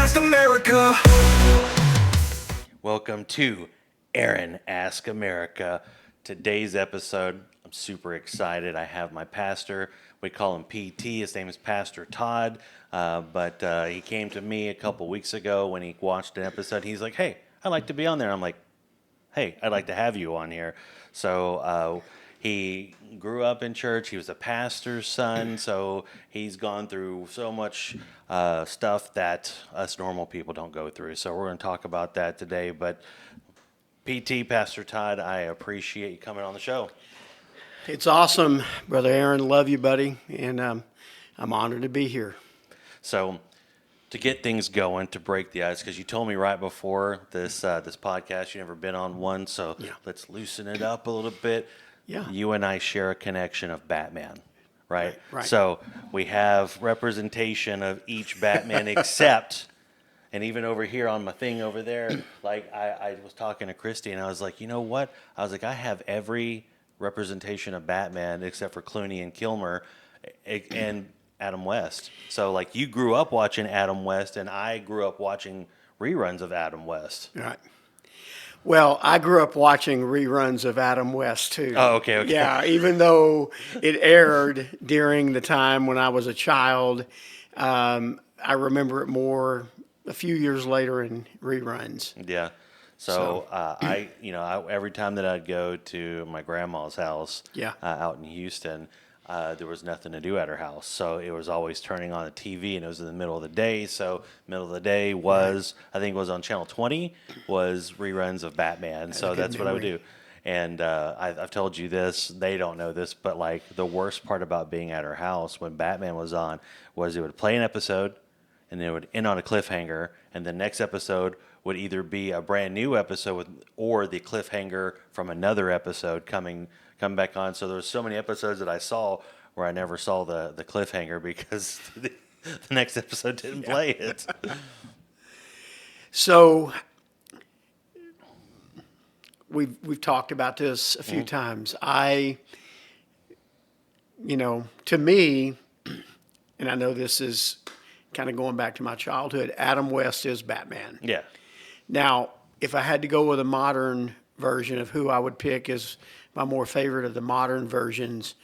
Ask America. Welcome to Aaron Ask America. Today's episode, I'm super excited. I have my pastor. We call him PT. His name is Pastor Todd. But he came to me a couple weeks ago when he watched an episode. He's like, hey, I'd like to be on there. I'm like, hey, I'd like to have you on here. So he grew up in church. He was a pastor's son. So he's gone through so much stuff that us normal people don't go through. So we're going to talk about that today. But PT, Pastor Todd, I appreciate you coming on the show. It's awesome, Brother Aaron. Love you, buddy. And I'm honored to be here. So to get things going, to break the ice, because you told me right before this podcast you've never been on one, so let's loosen it up a little bit. Yeah. You and I share a connection of Batman, right? Right. So we have representation of each Batman except, and even over here on my thing over there, like I was talking to Christy and I was like, you know what? I was like, I have every representation of Batman except for Clooney and Kilmer and Adam West. So like you grew up watching Adam West and I grew up watching reruns of Adam West. Right. Well, I grew up watching reruns of Adam West, too. Oh, okay. Yeah, even though it aired during the time when I was a child, I remember it more a few years later in reruns. Yeah. So every time that I'd go to my grandma's house out in Houston, there was nothing to do at her house. So it was always turning on the TV, and it was in the middle of the day. So middle of the day was, I think it was on Channel 20, was reruns of Batman. So that's what I would do. And I've told you this, they don't know this, but like the worst part about being at her house when Batman was on was it would play an episode, and then it would end on a cliffhanger, and the next episode would either be a brand new episode or the cliffhanger from another episode come back on. So there was so many episodes that I saw where I never saw the cliffhanger because the next episode didn't play it. So we've talked about this a few times. To me, and I know this is kind of going back to my childhood, Adam West is Batman. Yeah. Now, if I had to go with a modern version of who I would pick as my more favorite of the modern versions,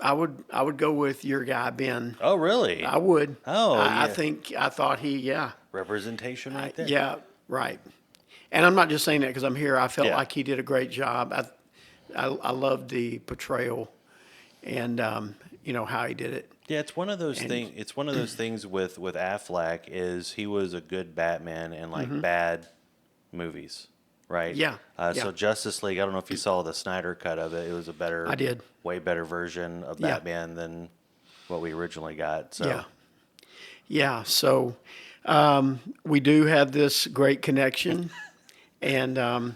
I would go with your guy, Ben. Oh, really? I would. Oh, I thought he. Representation right there. Yeah, right. And I'm not just saying that because I'm here. I felt like he did a great job. I loved the portrayal and, how he did it. Yeah, it's one of those things. It's one of those things with Affleck is he was a good Batman in like bad movies, right? Yeah. So Justice League, I don't know if you saw the Snyder cut of it. It was a better, I did. way better version of Batman than what we originally got. So Yeah. So we do have this great connection, and I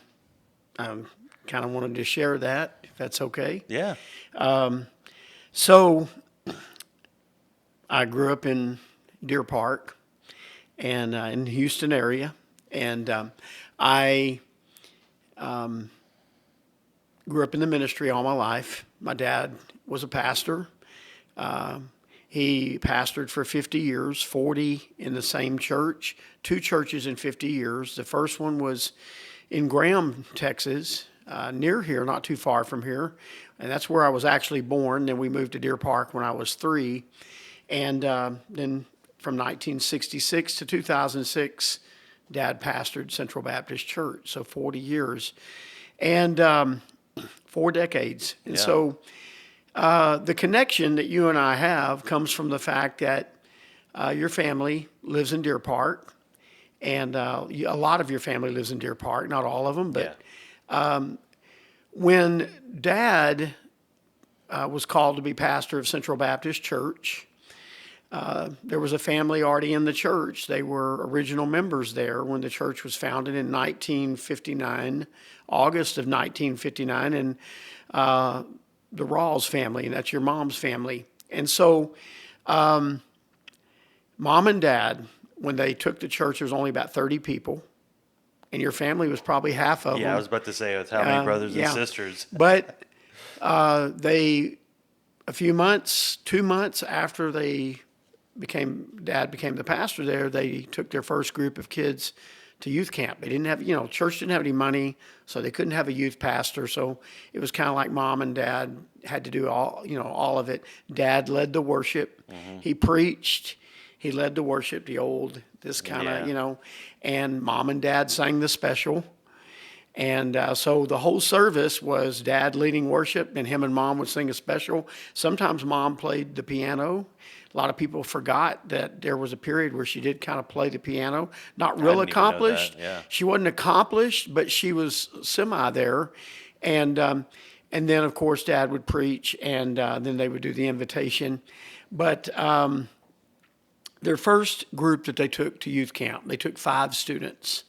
kind of wanted to share that, if that's okay. Yeah. So I grew up in Deer Park and in the Houston area, and I grew up in the ministry all my life. My dad was a pastor. He pastored for 50 years, 40 in the same church, 2 churches in 50 years. The first one was in Graham, Texas, near here, not too far from here. And that's where I was actually born. Then we moved to Deer Park when I was 3. And then from 1966 to 2006, Dad pastored Central Baptist Church, so 40 years. And 4 decades. And so the connection that you and I have comes from the fact that your family lives in Deer Park, and a lot of your family lives in Deer Park, not all of them, but when Dad was called to be pastor of Central Baptist Church, there was a family already in the church. They were original members there when the church was founded in 1959, August of 1959, and the Rawls family, and that's your mom's family. And so Mom and Dad, when they took the church, there was only about 30 people, and your family was probably half of them. Yeah, I was about to say, it's how many brothers and sisters? But a few months, 2 months after they Dad became the pastor there, they took their first group of kids to youth camp. They didn't have, church didn't have any money, so they couldn't have a youth pastor. So it was kind of like mom and dad had to do all of it. Dad led the worship. He preached. He led the worship, this kind of, and mom and dad sang the special. And so the whole service was dad leading worship, and him and mom would sing a special. Sometimes mom played the piano. A lot of people forgot that there was a period where she did kind of play the piano. Not real accomplished. Yeah. She wasn't accomplished, but she was semi there. And then, of course, dad would preach, and then they would do the invitation. But their first group that they took to youth camp, they took 5 students.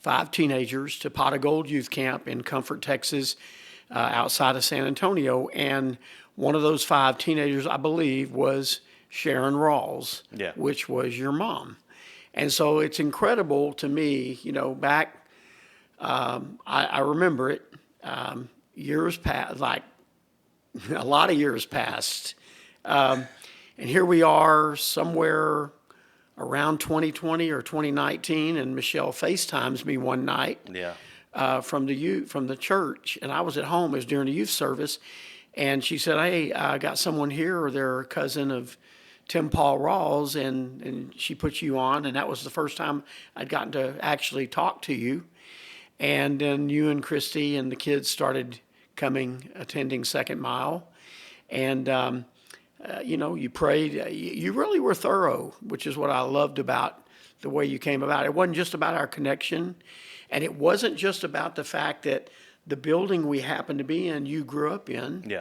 5 teenagers to Pot of Gold Youth Camp in Comfort, Texas, outside of San Antonio. And one of those 5 teenagers, I believe, was Sharon Rawls, which was your mom. And so it's incredible to me, back, I remember it, years passed, like a lot of years passed. And here we are somewhere around 2020 or 2019, and Michelle FaceTimes me one night from the church, and I was at home. It was during the youth service, and she said, "Hey, I got someone here, or they're a cousin of Tim Paul Rawls, and she put you on," and that was the first time I'd gotten to actually talk to you. And then you and Christy and the kids started attending Second Mile, and you prayed. You really were thorough, which is what I loved about the way you came about. It wasn't just about our connection, and it wasn't just about the fact that the building we happened to be in, you grew up in,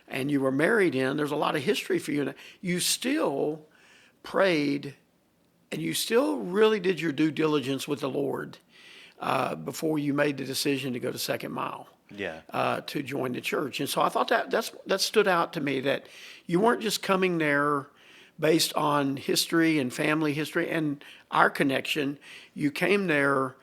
and you were married in. There's a lot of history for you. You still prayed, and you still really did your due diligence with the Lord before you made the decision to go to Second Mile. To join the church. And so I thought that stood out to me, that you weren't just coming there based on history and family history and our connection. You came there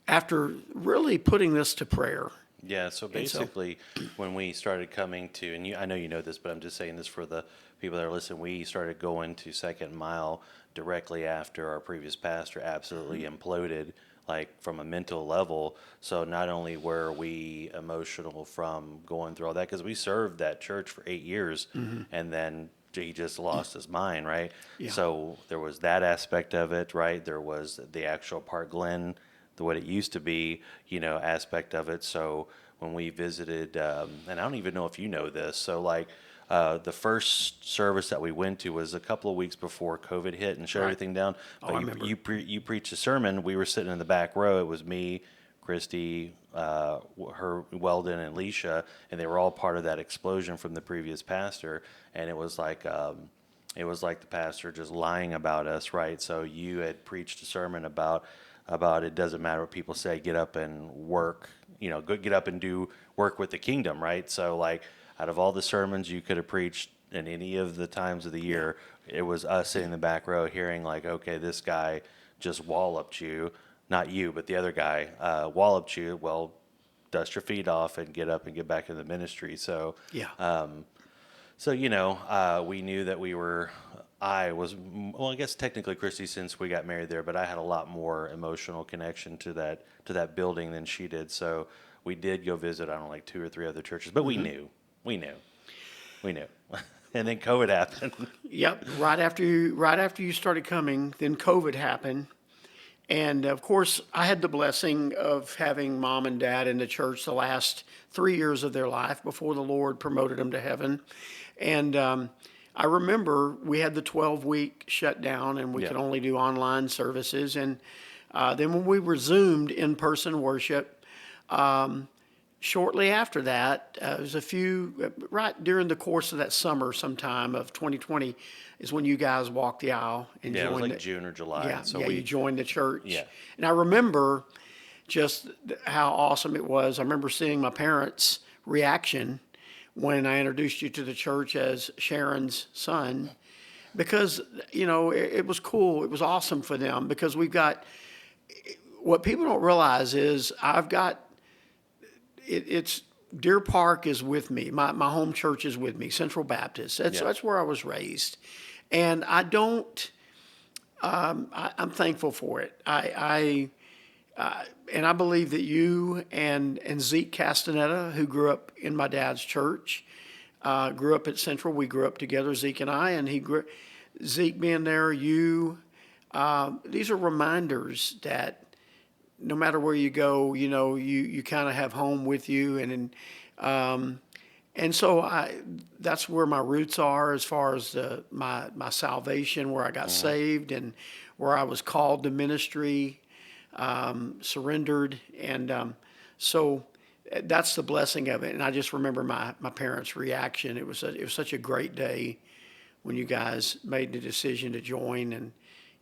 after really putting this to prayer. Yeah, so basically when we started coming to, and I know you know this, but I'm just saying this for the people that are listening, we started going to Second Mile directly after our previous pastor absolutely imploded, like from a mental level. So not only were we emotional from going through all that, because we served that church for 8 years, and then he just lost his mind, right? So there was that aspect of it, right? There was the actual Park Glen, what it used to be, aspect of it. So when we visited, and I don't even know if you know this, so like the first service that we went to was a couple of weeks before COVID hit and shut everything down. But you preached a sermon. We were sitting in the back row. It was me, Christy, Weldon, and Leisha, and they were all part of that explosion from the previous pastor. And it was like the pastor just lying about us, right? So you had preached a sermon about it doesn't matter what people say, get up and work, get up and do work with the kingdom, right? So like, out of all the sermons you could have preached in any of the times of the year, it was us sitting in the back row hearing like, okay, this guy just walloped you, not you, but the other guy walloped you. Well, dust your feet off and get up and get back in the ministry. So, we knew that I guess technically Christy, since we got married there, but I had a lot more emotional connection to that building than she did. So we did go visit, I don't know, like 2 or 3 other churches, but we knew. And then COVID happened. Yep. Right after you started coming, then COVID happened. And of course, I had the blessing of having mom and dad in the church the last 3 years of their life before the Lord promoted them to heaven. And I remember we had the 12-week shutdown, and we could only do online services. And then when we resumed in-person worship, shortly after that, it was right during the course of that summer sometime of 2020 is when you guys walked the aisle and joined. It was like June or July. Yeah, so you joined the church. Yeah. And I remember just how awesome it was. I remember seeing my parents' reaction when I introduced you to the church as Sharon's son, because, it was cool. It was awesome for them because what people don't realize is it's Deer Park is with me. My home church is with me, Central Baptist. That's where I was raised. And I don't, I'm thankful for it. And I believe that you and Zeke Castaneda, who grew up in my dad's church, grew up at Central. We grew up together, Zeke and I, and Zeke being there, these are reminders that no matter where you go, you kind of have home with you, and so that's where my roots are as far as my salvation, where I got saved and where I was called to ministry, surrendered, and so that's the blessing of it. And I just remember my parents' reaction. It was such a great day when you guys made the decision to join, and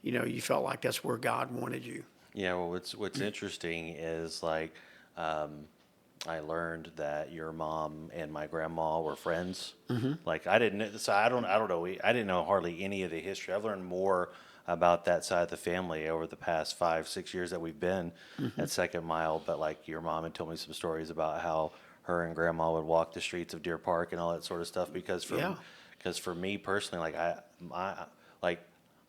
you felt like that's where God wanted you. Yeah, well, what's interesting is like I learned that your mom and my grandma were friends. Like I didn't, so I don't know. I didn't know hardly any of the history. I've learned more about that side of the family over the past 5-6 years that we've been at Second Mile. But like your mom had told me some stories about how her and grandma would walk the streets of Deer Park and all that sort of stuff. Because for me personally,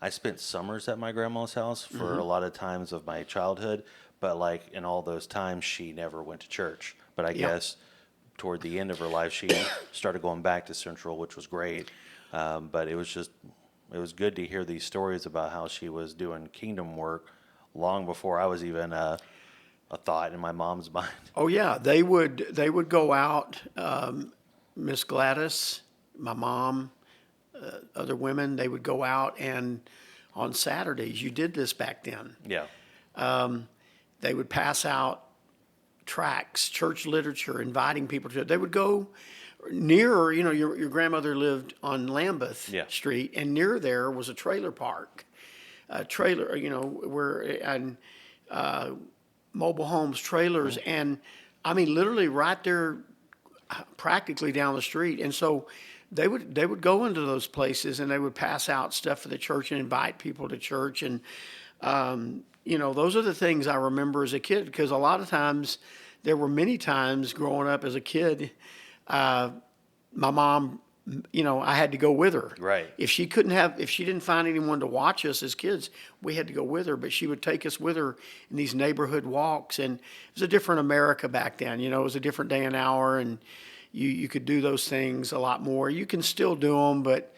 I spent summers at my grandma's house for a lot of times of my childhood, but like in all those times, she never went to church. But I guess toward the end of her life, she started going back to Central, which was great. But it was good to hear these stories about how she was doing kingdom work long before I was even a thought in my mom's mind. Oh yeah, they would go out. Miss Gladys, my mom, other women, they would go out, and on Saturdays, you did this back then. Yeah. They would pass out tracts, church literature, inviting people to it. They would go near, your grandmother lived on Lambeth Street, and near there was a trailer park, and mobile homes, trailers, and I mean, literally right there, practically down the street. And so they would go into those places, and they would pass out stuff for the church and invite people to church. And those are the things I remember as a kid, because a lot of times, there were many times growing up as a kid, my mom, I had to go with her. Right. If she didn't find anyone to watch us as kids, we had to go with her. But she would take us with her in these neighborhood walks, and it was a different America back then. It was a different day and hour, and you could do those things a lot more. You can still do them, but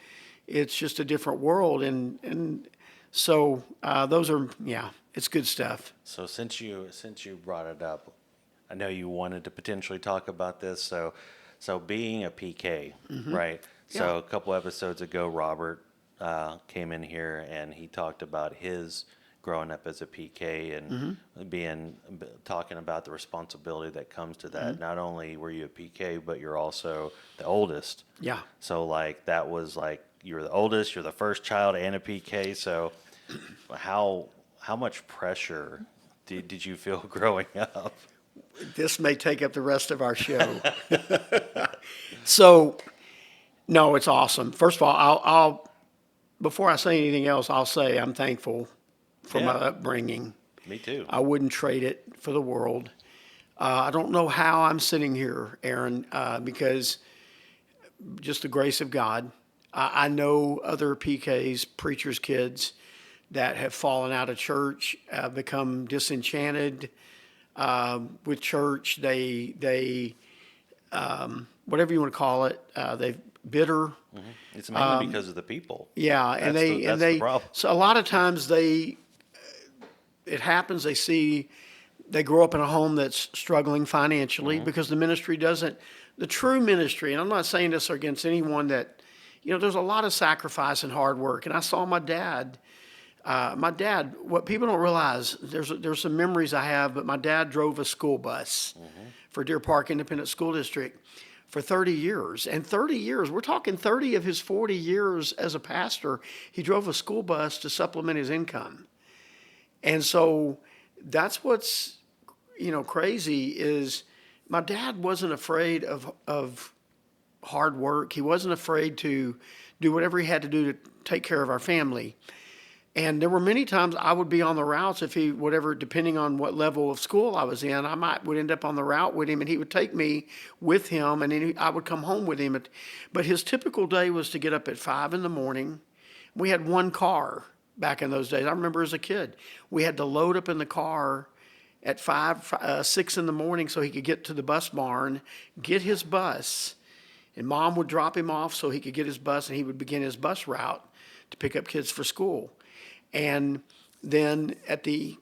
it's just a different world, and so it's good stuff. So since you brought it up, I know you wanted to potentially talk about this. So being a PK, right? So a couple episodes ago, Robert came in here and he talked about his growing up as a PK and talking about the responsibility that comes to that. Not only were you a PK, but you're also the oldest. Yeah. So like that was like you're the oldest, you're the first child and a PK. So how much pressure did you feel growing up? This may take up the rest of our show. So, no, it's awesome. First of all, I'll before I say anything else, I'll say I'm thankful for my upbringing. Me too. I wouldn't trade it for the world. I don't know how I'm sitting here, Aaron, because just the grace of God. I know other PKs, preachers' kids, that have fallen out of church, become disenchanted with church. They whatever you want to call it, they're bitter. It's mainly because of the people. Yeah, That's the problem. So a lot of times it happens. They grow up in a home that's struggling financially because the ministry doesn't. The true ministry, and I'm not saying this against anyone that, there's a lot of sacrifice and hard work. And I saw my dad. What people don't realize, there's some memories I have, but my dad drove a school bus for Deer Park Independent School District for 30 years. And 30 years, we're talking 30 of his 40 years as a pastor, he drove a school bus to supplement his income. And so that's what's, crazy is my dad wasn't afraid of hard work. He wasn't afraid to do whatever he had to do to take care of our family. And there were many times I would be on the routes depending on what level of school I was in, would end up on the route with him, and he would take me with him, and then I would come home with him. But his typical day was to get up at 5 a.m, We had one car back in those days. I remember as a kid, we had to load up in the car at 6 in the morning so he could get to the bus barn, get his bus, and Mom would drop him off so he could get his bus, and he would begin his bus route to pick up kids for school. And then at the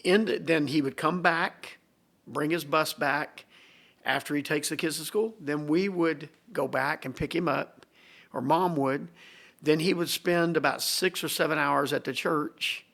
end, then he would come back, bring his bus back after he takes the kids to school. Then we would go back and pick him up, or Mom would. Then he would spend about 6 or 7 hours at the church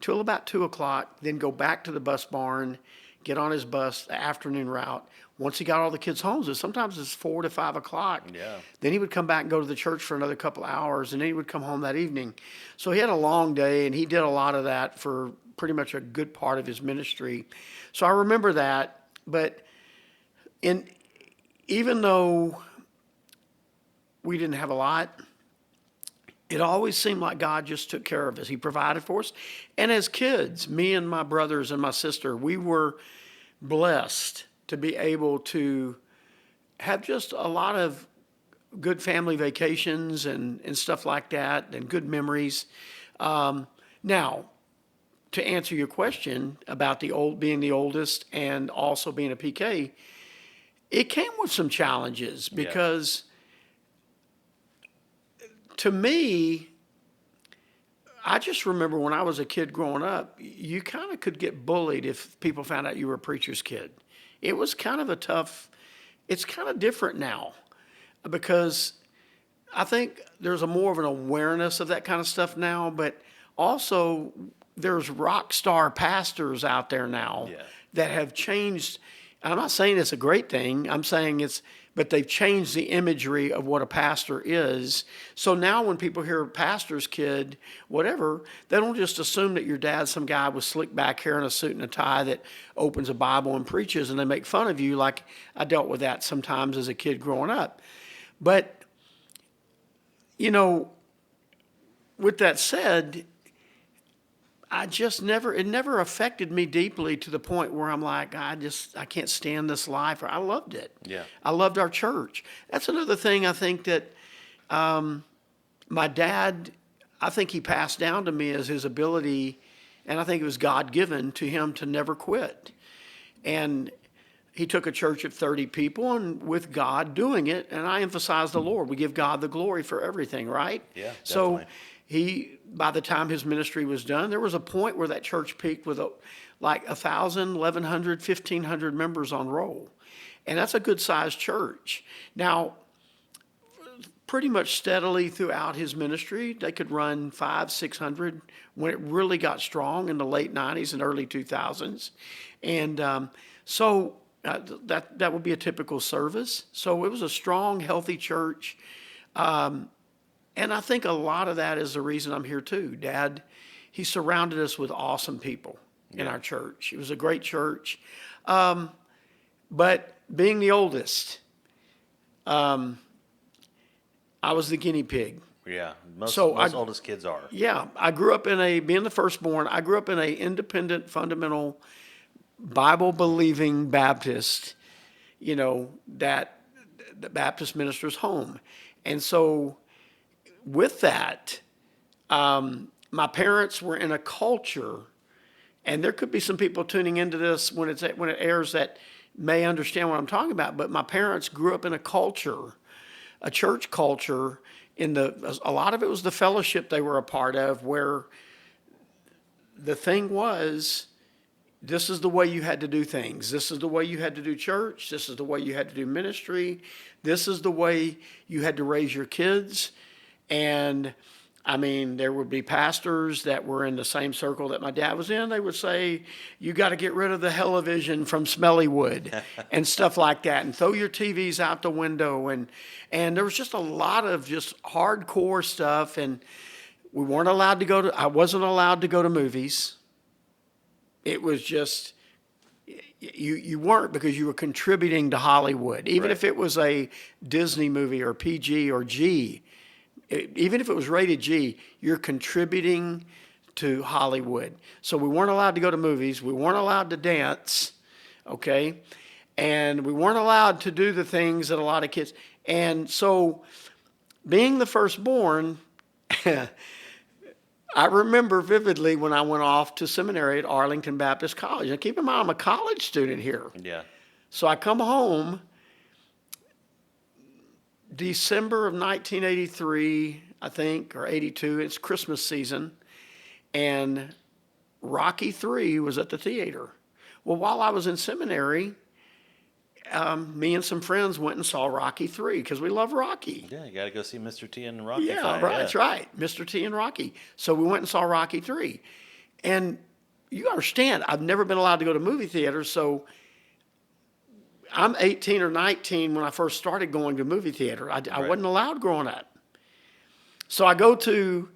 till about 2 o'clock, then go back to the bus barn, get on his bus, the afternoon route. Once he got all the kids home, so sometimes it's 4 to 5 o'clock. Yeah. Then he would come back and go to the church for another couple hours, and then he would come home that evening. So he had a long day, and he did a lot of that for pretty much a good part of his ministry. So I remember that, but even though we didn't have a lot, it always seemed like God just took care of us. He provided for us. And as kids, me and my brothers and my sister, we were blessed to be able to have just a lot of good family vacations and stuff like that, and good memories. Now, to answer your question about being the oldest and also being a PK, it came with some challenges because to me, I just remember when I was a kid growing up, you kind of could get bullied if people found out you were a preacher's kid. It was kind of a tough, it's kind of different now because I think there's more of an awareness of that kind of stuff now, but also there's rock star pastors out there now that have changed. I'm not saying it's a great thing. I'm saying but they've changed the imagery of what a pastor is. So now when people hear pastor's kid, whatever, they don't just assume that your dad's some guy with slick back hair and a suit and a tie that opens a Bible and preaches, and they make fun of you, like I dealt with that sometimes as a kid growing up. But, with that said, it never affected me deeply to the point where I'm like, I can't stand this life. I loved it. Yeah. I loved our church. That's another thing I think that my dad, I think he passed down to me as his ability, and I think it was God-given to him to never quit. And he took a church of 30 people, and with God doing it, and I emphasize the Lord. We give God the glory for everything, right? Yeah, definitely. So by the time his ministry was done, there was a point where that church peaked with like 1,000, 1,100, 1,500 members on roll. And that's a good-sized church. Now, pretty much steadily throughout his ministry, they could run 500, 600 when it really got strong in the late 90s and early 2000s. And so that would be a typical service. So it was a strong, healthy church. And I think a lot of that is the reason I'm here too. Dad, he surrounded us with awesome people in our church. It was a great church. But being the oldest, I was the guinea pig. Yeah, most oldest kids are. Yeah, I grew up being the firstborn, I grew up in a independent, fundamental, Bible-believing Baptist, that the Baptist minister's home. And so with that, my parents were in a culture, and there could be some people tuning into this when it airs that may understand what I'm talking about, but my parents grew up in a culture, a church culture, a lot of it was the fellowship they were a part of, where the thing was, this is the way you had to do things. This is the way you had to do church. This is the way you had to do ministry. This is the way you had to raise your kids. And I mean, there would be pastors that were in the same circle that my dad was in. They would say, you got to get rid of the television from Smellywood and stuff like that, and throw your TVs out the window. And there was just a lot of just hardcore stuff. And we weren't allowed to I wasn't allowed to go to movies. It was just, you weren't, because you were contributing to Hollywood. Even if it was a Disney movie or PG or G, even if it was rated G, you're contributing to Hollywood. So we weren't allowed to go to movies. We weren't allowed to dance, okay? And we weren't allowed to do the things that a lot of kids. And so being the firstborn, I remember vividly when I went off to seminary at Arlington Baptist College. Now, keep in mind, I'm a college student here. Yeah. So I come home December of 1983, I think, or 82. It's Christmas season. And Rocky 3 was at the theater. Well, while I was in seminary, me and some friends went and saw Rocky 3 because we love Rocky. Yeah, you got to go see Mr. T and Rocky Yeah, fight. right, that's right. Mr. T and Rocky. So we went and saw Rocky 3. And you understand, I've never been allowed to go to movie theaters, so I'm 18 or 19 when I first started going to movie theater. I wasn't allowed growing up. So I go to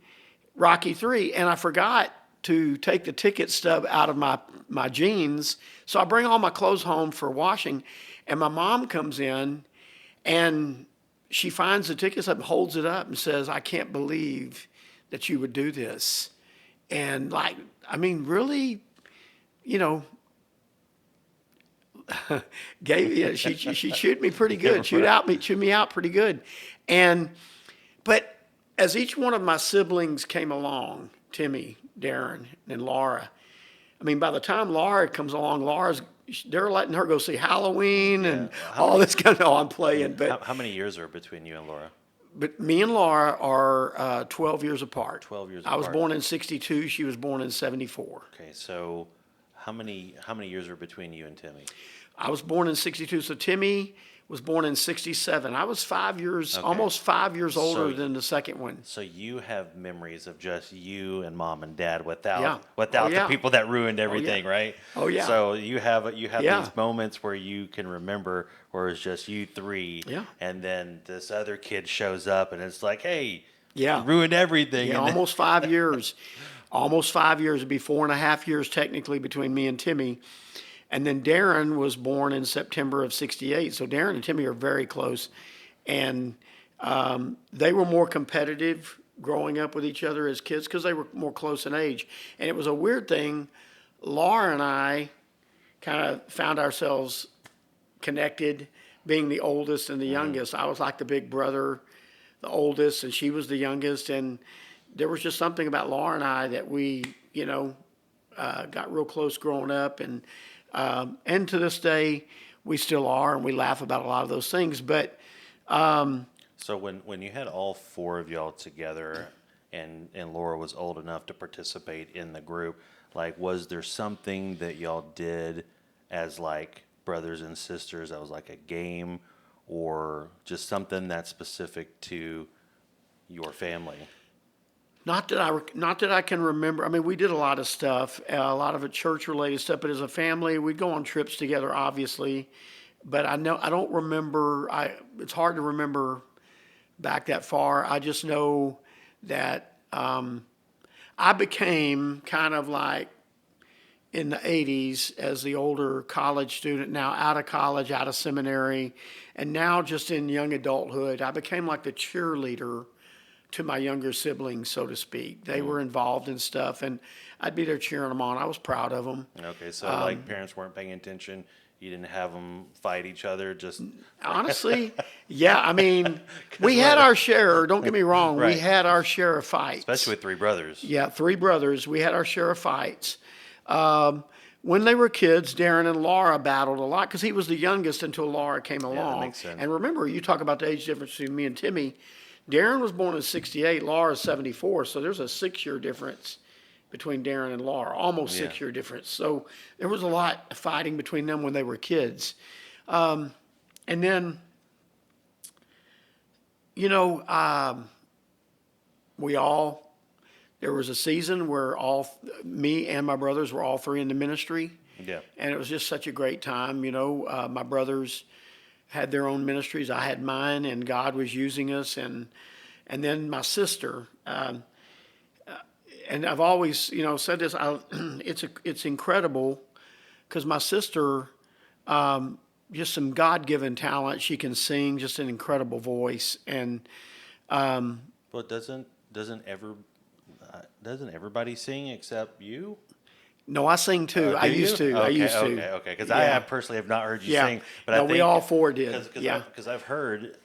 Rocky 3, and I forgot to take the ticket stub out of my jeans. So I bring all my clothes home for washing, and my mom comes in, and she finds the ticket stub, holds it up, and says, "I can't believe that you would do this." And like, I mean, really, you know, she chewed me pretty good, chewed me out pretty good, but as each one of my siblings came along, Timmy, Darren, and Laura, I mean, by the time Laura comes along, they're letting her go see Halloween and all this kind of. Oh, I'm playing, but how many years are between you and Laura? But me and Laura are 12 years apart. 12 years I was apart. born in 62. She was born in 74. Okay, so how many years are between you and Timmy? I was born in 62, so Timmy was born in 67. I was 5 years, almost 5 years older than the second one. So you have memories of just you and mom and dad without Oh, the people that ruined everything, right? Oh, yeah. So you have these moments where you can remember where it's just you three, and then this other kid shows up and it's like, hey, you ruined everything. Yeah, and almost 5 years. Almost 5 years. It'd be 4.5 years technically between me and Timmy. And then Darren was born in September of 68. So Darren and Timmy are very close. And they were more competitive growing up with each other as kids because they were more close in age. And it was a weird thing. Laura and I kind of found ourselves connected, being the oldest and the youngest. I was like the big brother, the oldest, and she was the youngest. And there was just something about Laura and I that we, got real close growing up. And to this day, we still are, and we laugh about a lot of those things. But so when you had all four of y'all together, and Laura was old enough to participate in the group, like, was there something that y'all did as like brothers and sisters that was like a game, or just something that's specific to your family? Not that I can remember. I mean, we did a lot of stuff, a lot of it church-related stuff. But as a family, we'd go on trips together, obviously. But I don't remember. It's hard to remember back that far. I just know that I became kind of like in the 80s as the older college student, now out of college, out of seminary, and now just in young adulthood, I became like the cheerleader to my younger siblings, so to speak. They were involved in stuff, and I'd be there cheering them on. I was proud of them. Okay, so like parents weren't paying attention. You didn't have them fight each other, just honestly, yeah. I mean, we had our share. Don't get me wrong. Right. We had our share of fights, especially with three brothers. Yeah, three brothers. We had our share of fights. When they were kids, Darren and Laura battled a lot because he was the youngest until Laura came along. Yeah, that makes sense. And remember, you talk about the age difference between me and Timmy. Darren was born in 68, Laura's 74, so there's a 6-year difference between Darren and Laura, almost 6-year difference. So there was a lot of fighting between them when they were kids. And then, there was a season where me and my brothers were all three in the ministry. Yeah. And it was just such a great time. My brothers had their own ministries. I had mine, and God was using us. And then my sister, and I've always, said this. It's incredible because my sister, just some God-given talent. She can sing, just an incredible voice. And well, doesn't everybody sing except you? No, I sing too. I used to. I used to. Okay. Because I personally have not heard you sing, but no, I think we all four did. Because I've heard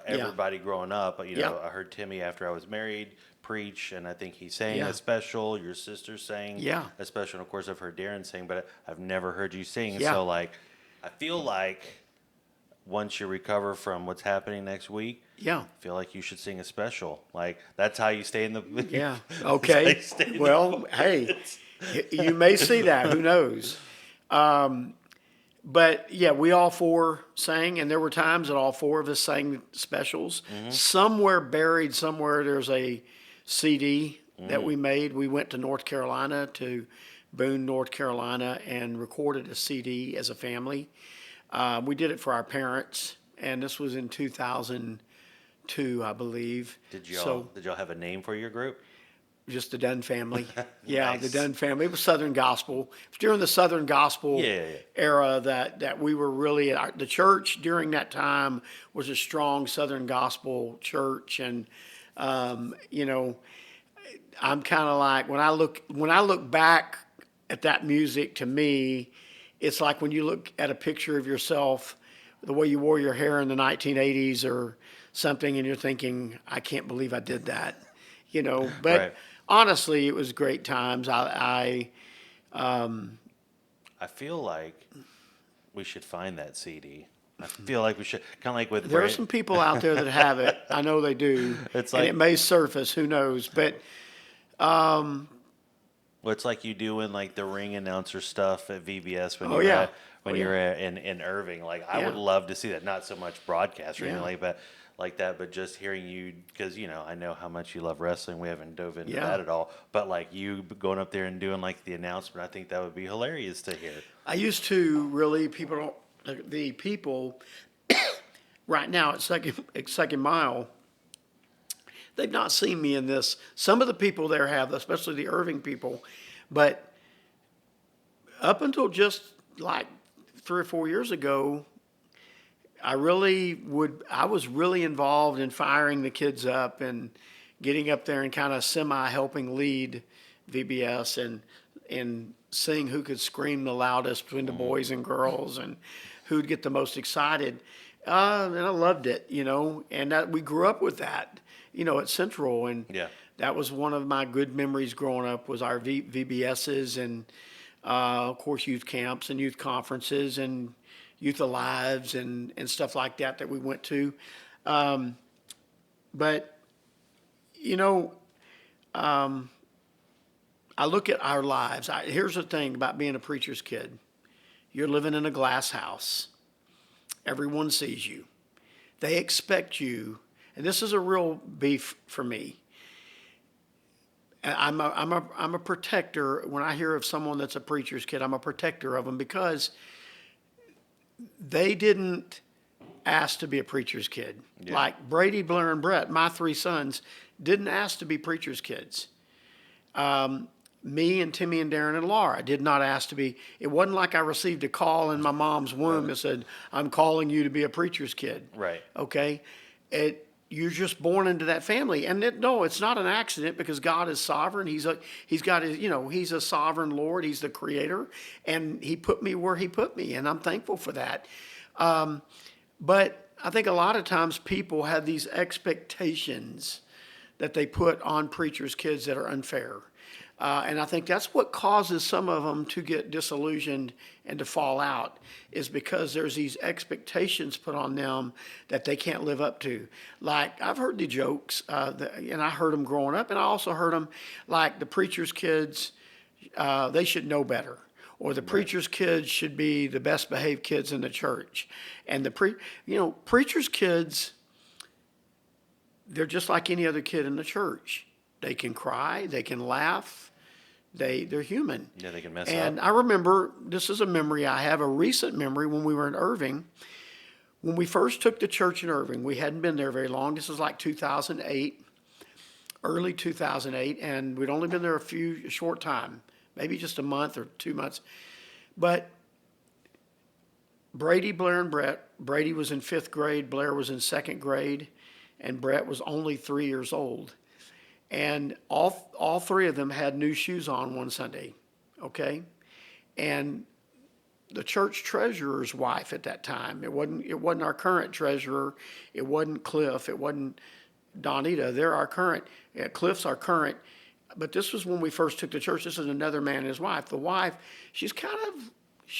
everybody growing up. I heard Timmy after I was married. preach, and I think he sang Yeah. a special. Your sister sang Yeah. a special. And of course, I've heard Darren sing, but I've never heard you sing. Yeah. So, like, I feel like once you recover from what's happening next week, Yeah. I feel like you should sing a special. Like, that's how you stay in the Yeah. that's how Okay. you stay in the Well, hey, focus. you may see that. Who knows? But yeah, we all four sang, and there were times that all four of us sang specials. Somewhere buried, somewhere there's a CD that we made. We went to North Carolina, to Boone, North Carolina, and recorded a CD as a family. We did it for our parents, and this was in 2002, I believe. Did y'all have a name for your group? Just the Dunn family. Yeah, the Nice. Dunn family. It was Southern Gospel. It was during the Southern Gospel Yeah. era that we were really, the church during that time was a strong Southern Gospel church. And, you know, I'm kind of like, when I look back at that music, to me, it's like when you look at a picture of yourself, the way you wore your hair in the 1980s or something, and you're thinking, I can't believe I did that, you know. But Right. honestly, it was great times. I feel like we should find that CD. I feel like we should, kind of like with There are Brand. some people out there that have it. I know they do. It's And like, it may surface, who knows. But well, it's like you doing like the ring announcer stuff at VBS when Oh, you were yeah. at, when Oh, you yeah. were in Irving. Like, I would Yeah. love to see that. Not so much broadcast or anything Yeah. like that, but just hearing you, because I know how much you love wrestling. We haven't dove into Yeah. that at all, but like you going up there and doing like the announcement, I think that would be hilarious to hear. I used to really, the people right now at Second Mile, they've not seen me in this. Some of the people there have, especially the Irving people, but up until just like 3 or 4 years ago, I was really involved in firing the kids up and getting up there and kind of semi helping lead VBS and seeing who could scream the loudest between the boys and girls and who'd get the most excited. And I loved it, and that we grew up with that, at Central. And Yeah. that was one of my good memories growing up, was our VBSs and, of course, youth camps and youth conferences and Youth Alives and stuff like that we went to. But, I look at our lives. Here's the thing about being a preacher's kid. You're living in a glass house. Everyone sees you. They expect you, and this is a real beef for me. I'm a protector. When I hear of someone that's a preacher's kid, I'm a protector of them, because they didn't ask to be a preacher's kid. Yeah. Like Brady, Blair, and Brett, my three sons, didn't ask to be preacher's kids. Me and Timmy and Darren and Laura did not ask to be. It wasn't like I received a call in my mom's womb that said, I'm calling you to be a preacher's kid. Right. Okay? You're just born into that family. And no, it's not an accident, because God is sovereign. He's a sovereign Lord. He's the creator. And he put me where he put me. And I'm thankful for that. But I think a lot of times people have these expectations that they put on preachers' kids that are unfair. And I think that's what causes some of them to get disillusioned and to fall out, is because there's these expectations put on them that they can't live up to. Like, I've heard the jokes, and I heard them growing up, and I also heard them like the preacher's kids, they should know better. Or the preacher's kids should be the best behaved kids in the church. And preacher's kids, they're just like any other kid in the church. They can cry, they can laugh, they're human. Yeah, they can mess And up. I remember, this is a memory I have, a recent memory, when we were in Irving. When we first took the church in Irving, we hadn't been there very long. This was like 2008, early 2008, and we'd only been there a short time, maybe just a month or 2 months. But Brady, Blair, and Brett, Brady was in 5th grade, Blair was in 2nd grade, and Brett was only 3 years old. And all three of them had new shoes on one Sunday, okay? And the church treasurer's wife at that time, it wasn't our current treasurer, it wasn't Cliff, it wasn't Donita, they're our current, Cliff's our current, but this was when we first took the church. This is another man and his wife. The wife, she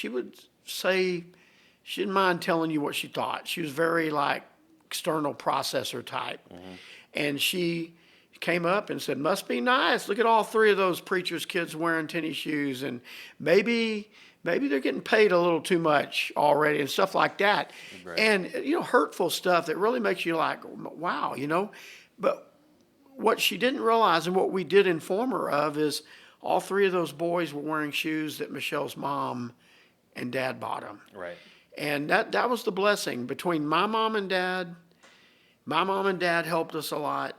would say, she didn't mind telling you what she thought. She was very like external processor type. And she came up and said, must be nice. Look at all three of those preachers' kids wearing tennis shoes. And maybe they're getting paid a little too much already and stuff like that. Right. And, hurtful stuff that really makes you like, wow, But what she didn't realize and what we did inform her of is all three of those boys were wearing shoes that Michelle's mom and dad bought them. Right. And that was the blessing between my mom and dad. My mom and dad helped us a lot.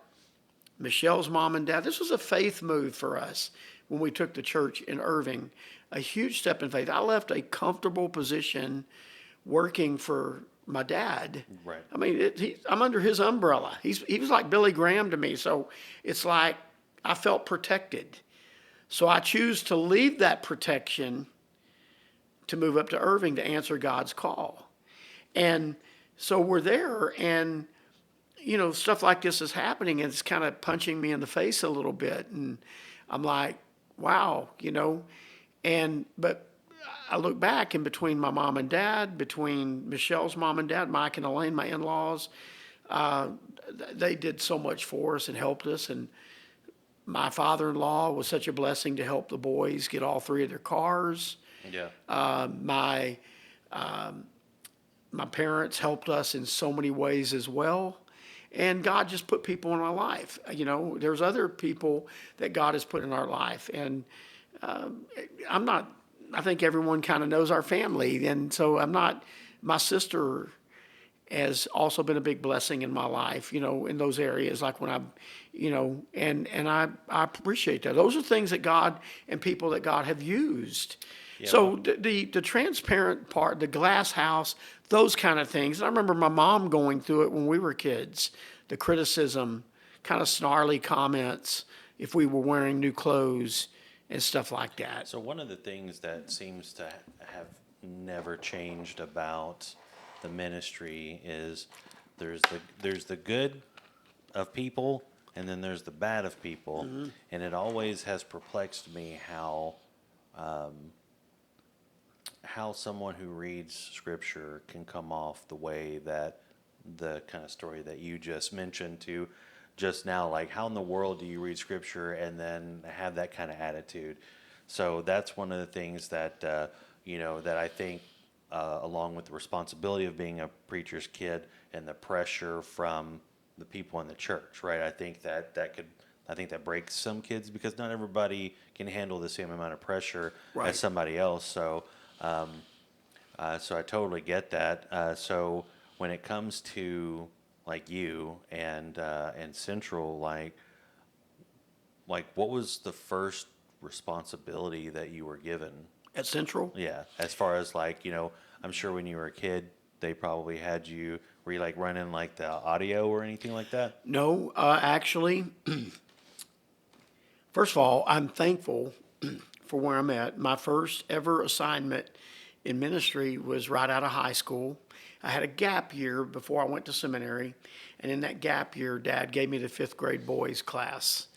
Michelle's mom and dad. This was a faith move for us when we took the church in Irving. A huge step in faith. I left a comfortable position working for my dad. Right. I mean, I'm under his umbrella. He was like Billy Graham to me. So it's like I felt protected. So I choose to leave that protection to move up to Irving to answer God's call. And so we're there, and stuff like this is happening, and it's kind of punching me in the face a little bit. And I'm like, wow, but I look back, and between my mom and dad, between Michelle's mom and dad, Mike and Elaine, my in-laws, they did so much for us and helped us. And my father-in-law was such a blessing to help the boys get all three of their cars. Yeah. My parents helped us in so many ways as well. And God just put people in our life. There's other people that God has put in our life. And I think everyone kind of knows our family. And so my sister has also been a big blessing in my life, in those areas, like when and I appreciate that. Those are things that God and people that God have used. Yeah, so the transparent part, the glass house, those kind of things. I remember my mom going through it when we were kids, the criticism, kind of snarly comments if we were wearing new clothes and stuff like that. So one of the things that seems to have never changed about the ministry is there's the good of people, and then there's the bad of people. Mm-hmm. And it always has perplexed me how someone who reads scripture can come off the way that the kind of story that you just mentioned to just now. Like, how in the world do you read scripture and then have that kind of attitude? So that's one of the things that that I think, along with the responsibility of being a preacher's kid and the pressure from the people in the church, right? I think that breaks some kids, because not everybody can handle the same amount of pressure right. as somebody else. So I totally get that. So when it comes to like you and Central, like what was the first responsibility that you were given at Central? Yeah, as far as I'm sure when you were a kid, they probably had you. Were you like running like the audio or anything like that? No, actually. First of all, I'm thankful for where I'm at. My first ever assignment in ministry was right out of high school. I had a gap year before I went to seminary, and in that gap year, Dad gave me the 5th grade boys class.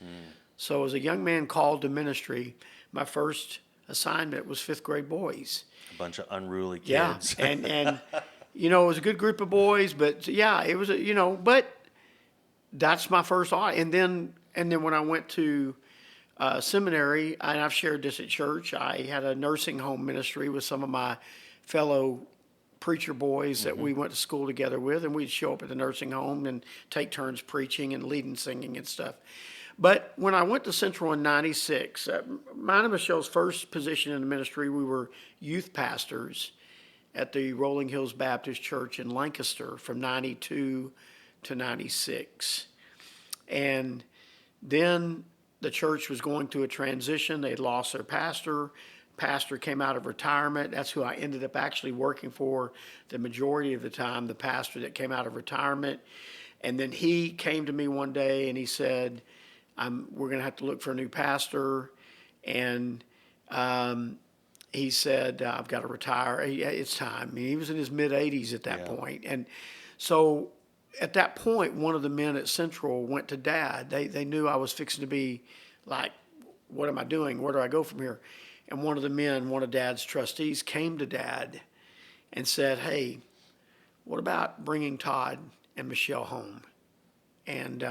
So as a young man called to ministry, my first assignment was 5th grade boys. A bunch of unruly kids. Yeah, and it was a good group of boys, but yeah, it was but that's my first and then when I went to seminary, and I've shared this at church, I had a nursing home ministry with some of my fellow preacher boys that we went to school together with, and we'd show up at the nursing home and take turns preaching and leading singing and stuff. But when I went to Central in 96, mine and Michelle's first position in the ministry, we were youth pastors at the Rolling Hills Baptist Church in Lancaster from 92 to 96. And then the church was going through a transition. They had lost their pastor. Pastor came out of retirement. That's who I ended up actually working for the majority of the time, the pastor that came out of retirement. And then he came to me one day and he said, we're going to have to look for a new pastor. And he said, I've got to retire. It's time. I mean, he was in his mid-80s at that point. And so at that point, one of the men at Central went to Dad. They knew I was fixing to be like, what am I doing? Where do I go from here? And one of the men, one of Dad's trustees, came to Dad and said, hey, what about bringing Todd and Michelle home? And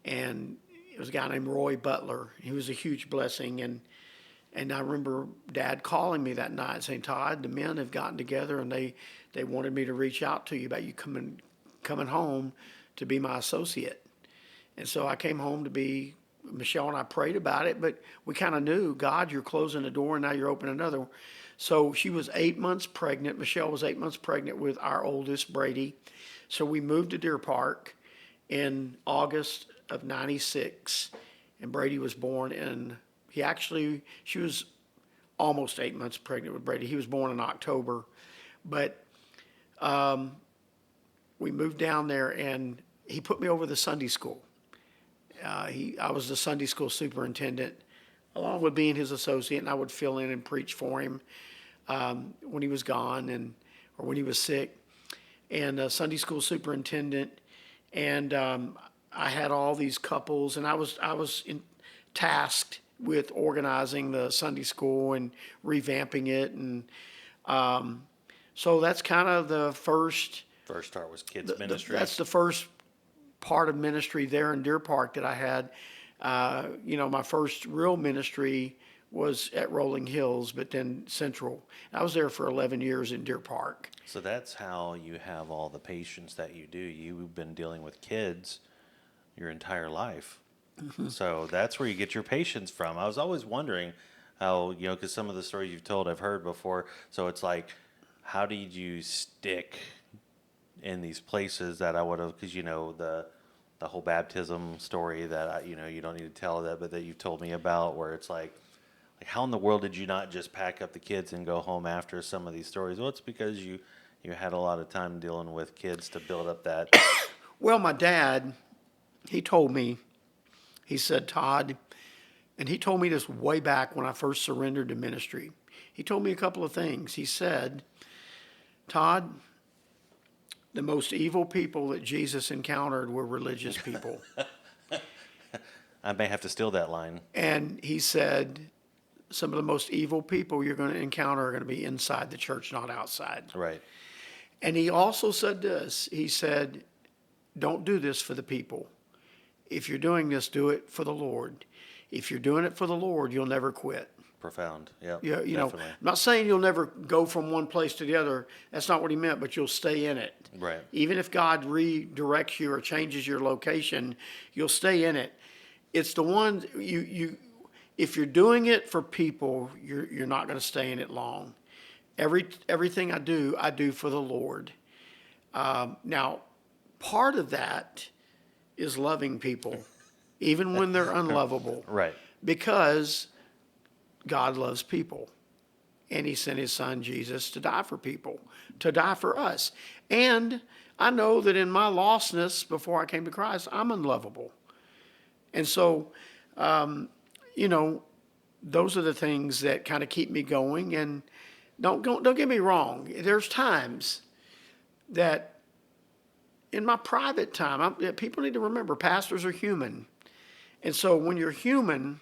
it was a guy named Roy Butler. He was a huge blessing. And I remember Dad calling me that night saying, Todd, the men have gotten together and they wanted me to reach out to you about you coming home to be my associate. And so I came home to be, Michelle and I prayed about it, but we kind of knew, God, you're closing the door and now you're opening another one. So she was 8 months pregnant. Michelle was 8 months pregnant with our oldest, Brady. So we moved to Deer Park in August of 96. And Brady was born she was almost 8 months pregnant with Brady. He was born in October. But we moved down there and he put me over the Sunday school. I was the Sunday school superintendent, along with being his associate, and I would fill in and preach for him when he was gone or when he was sick. And Sunday school superintendent, and I had all these couples, and I was tasked with organizing the Sunday school and revamping it, and so that's kind of the first. First start was kids ministry. That's the first part of ministry there in Deer Park that I had. My first real ministry was at Rolling Hills, but then Central. I was there for 11 years in Deer Park. So that's how you have all the patience that you do. You've been dealing with kids your entire life. Mm-hmm. So that's where you get your patience from. I was always wondering how, because some of the stories you've told I've heard before. So it's like, how did you stick in these places that I would have, because the whole baptism story that you don't need to tell that, but that you've told me about, where it's like how in the world did you not just pack up the kids and go home after some of these stories? Well, it's because you had a lot of time dealing with kids to build up that. Well, my dad, he told me, he said, Todd, and he told me this way back when I first surrendered to ministry. He told me a couple of things. He said, Todd, the most evil people that Jesus encountered were religious people. I may have to steal that line. And he said, some of the most evil people you're going to encounter are going to be inside the church, not outside. Right. And he also said this. He said, don't do this for the people. If you're doing this, do it for the Lord. If you're doing it for the Lord, you'll never quit. Profound. Yeah. I'm not saying you'll never go from one place to the other. That's not what he meant, but you'll stay in it. Right. Even if God redirects you or changes your location, you'll stay in it. It's the one if you're doing it for people, you're not going to stay in it long. Everything I do for the Lord. Now, part of that is loving people, even when they're unlovable. Right. Because God loves people. And he sent his son Jesus to die for people, to die for us. And I know that in my lostness before I came to Christ, I'm unlovable. And so, those are the things that kind of keep me going. And don't get me wrong. There's times that in my private time, people need to remember pastors are human. And so when you're human,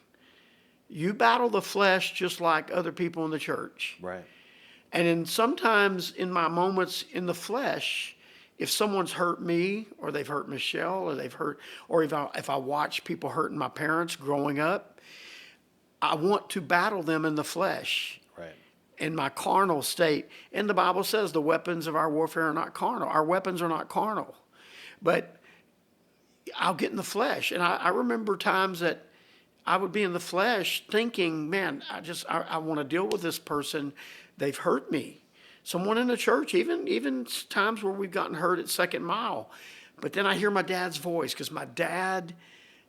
you battle the flesh just like other people in the church. Right. And sometimes in my moments in the flesh, if someone's hurt me or they've hurt Michelle or if I watch people hurting my parents growing up, I want to battle them in the flesh. Right. In my carnal state. And the Bible says the weapons of our warfare are not carnal. Our weapons are not carnal. But I'll get in the flesh. And I remember times that I would be in the flesh thinking, man, I want to deal with this person. They've hurt me. Someone in the church, even times where we've gotten hurt at Second Mile. But then I hear my dad's voice, because my dad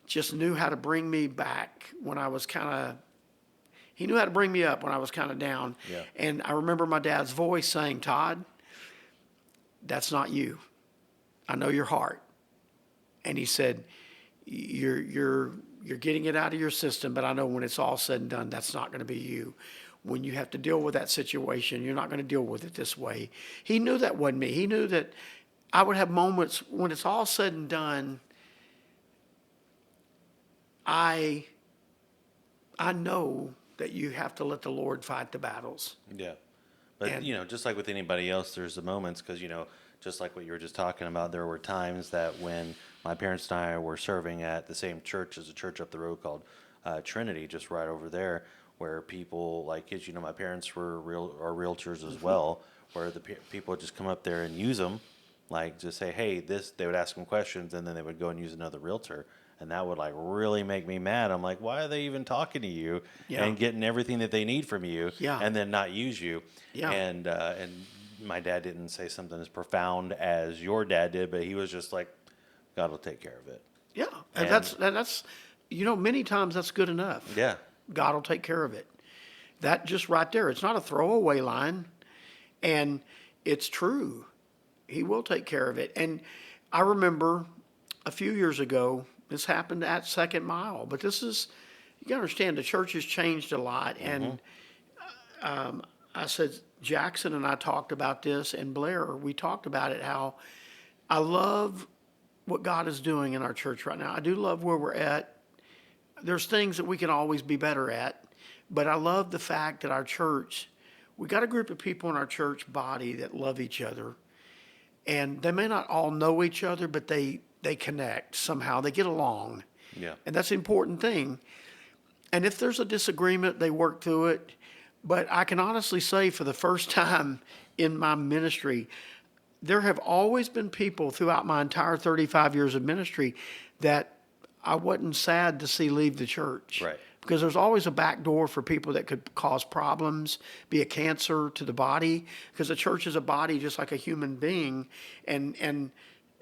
just knew how to bring me back when I was he knew how to bring me up when I was kind of down. Yeah. And I remember my dad's voice saying, Todd, that's not you. I know your heart. And he said, you're getting it out of your system, but I know when it's all said and done, that's not going to be you. When you have to deal with that situation, you're not going to deal with it this way. He knew that wasn't me. He knew that I would have moments when it's all said and done, I know that you have to let the Lord fight the battles. Yeah. But, And just like with anybody else, there's the moments because, just like what you were just talking about, there were times that when my parents and I were serving at the same church as a church up the road called Trinity, just right over there, where people like kids, my parents were realtors as well, where the people would just come up there and use them, like just say, hey, this, they would ask them questions and then they would go and use another realtor. And that would like really make me mad. I'm like, why are they even talking to you yeah, and getting everything that they need from you yeah, and then not use you? yeah, And my dad didn't say something as profound as your dad did, but he was just like, God will take care of it. yeah. And And that's many times that's good enough. yeah, God will take care of it. That just right there, it's not a throwaway line, and it's true. He will take care of it. And I remember a few years ago, this happened at Second Mile, but this is, you gotta understand, the church has changed a lot. And I said, Jackson and I talked about this, and Blair, we talked about it, how I love what God is doing in our church right now. I do love where we're at. There's things that we can always be better at, but I love the fact that our church, we got a group of people in our church body that love each other, and they may not all know each other, but they connect somehow. They get along, yeah, and that's an important thing. And if there's a disagreement, they work through it. But I can honestly say, for the first time in my ministry, there have always been people throughout my entire 35 years of ministry that I wasn't sad to see leave the church. right, Because there's always a back door for people that could cause problems, be a cancer to the body. Because the church is a body just like a human being, and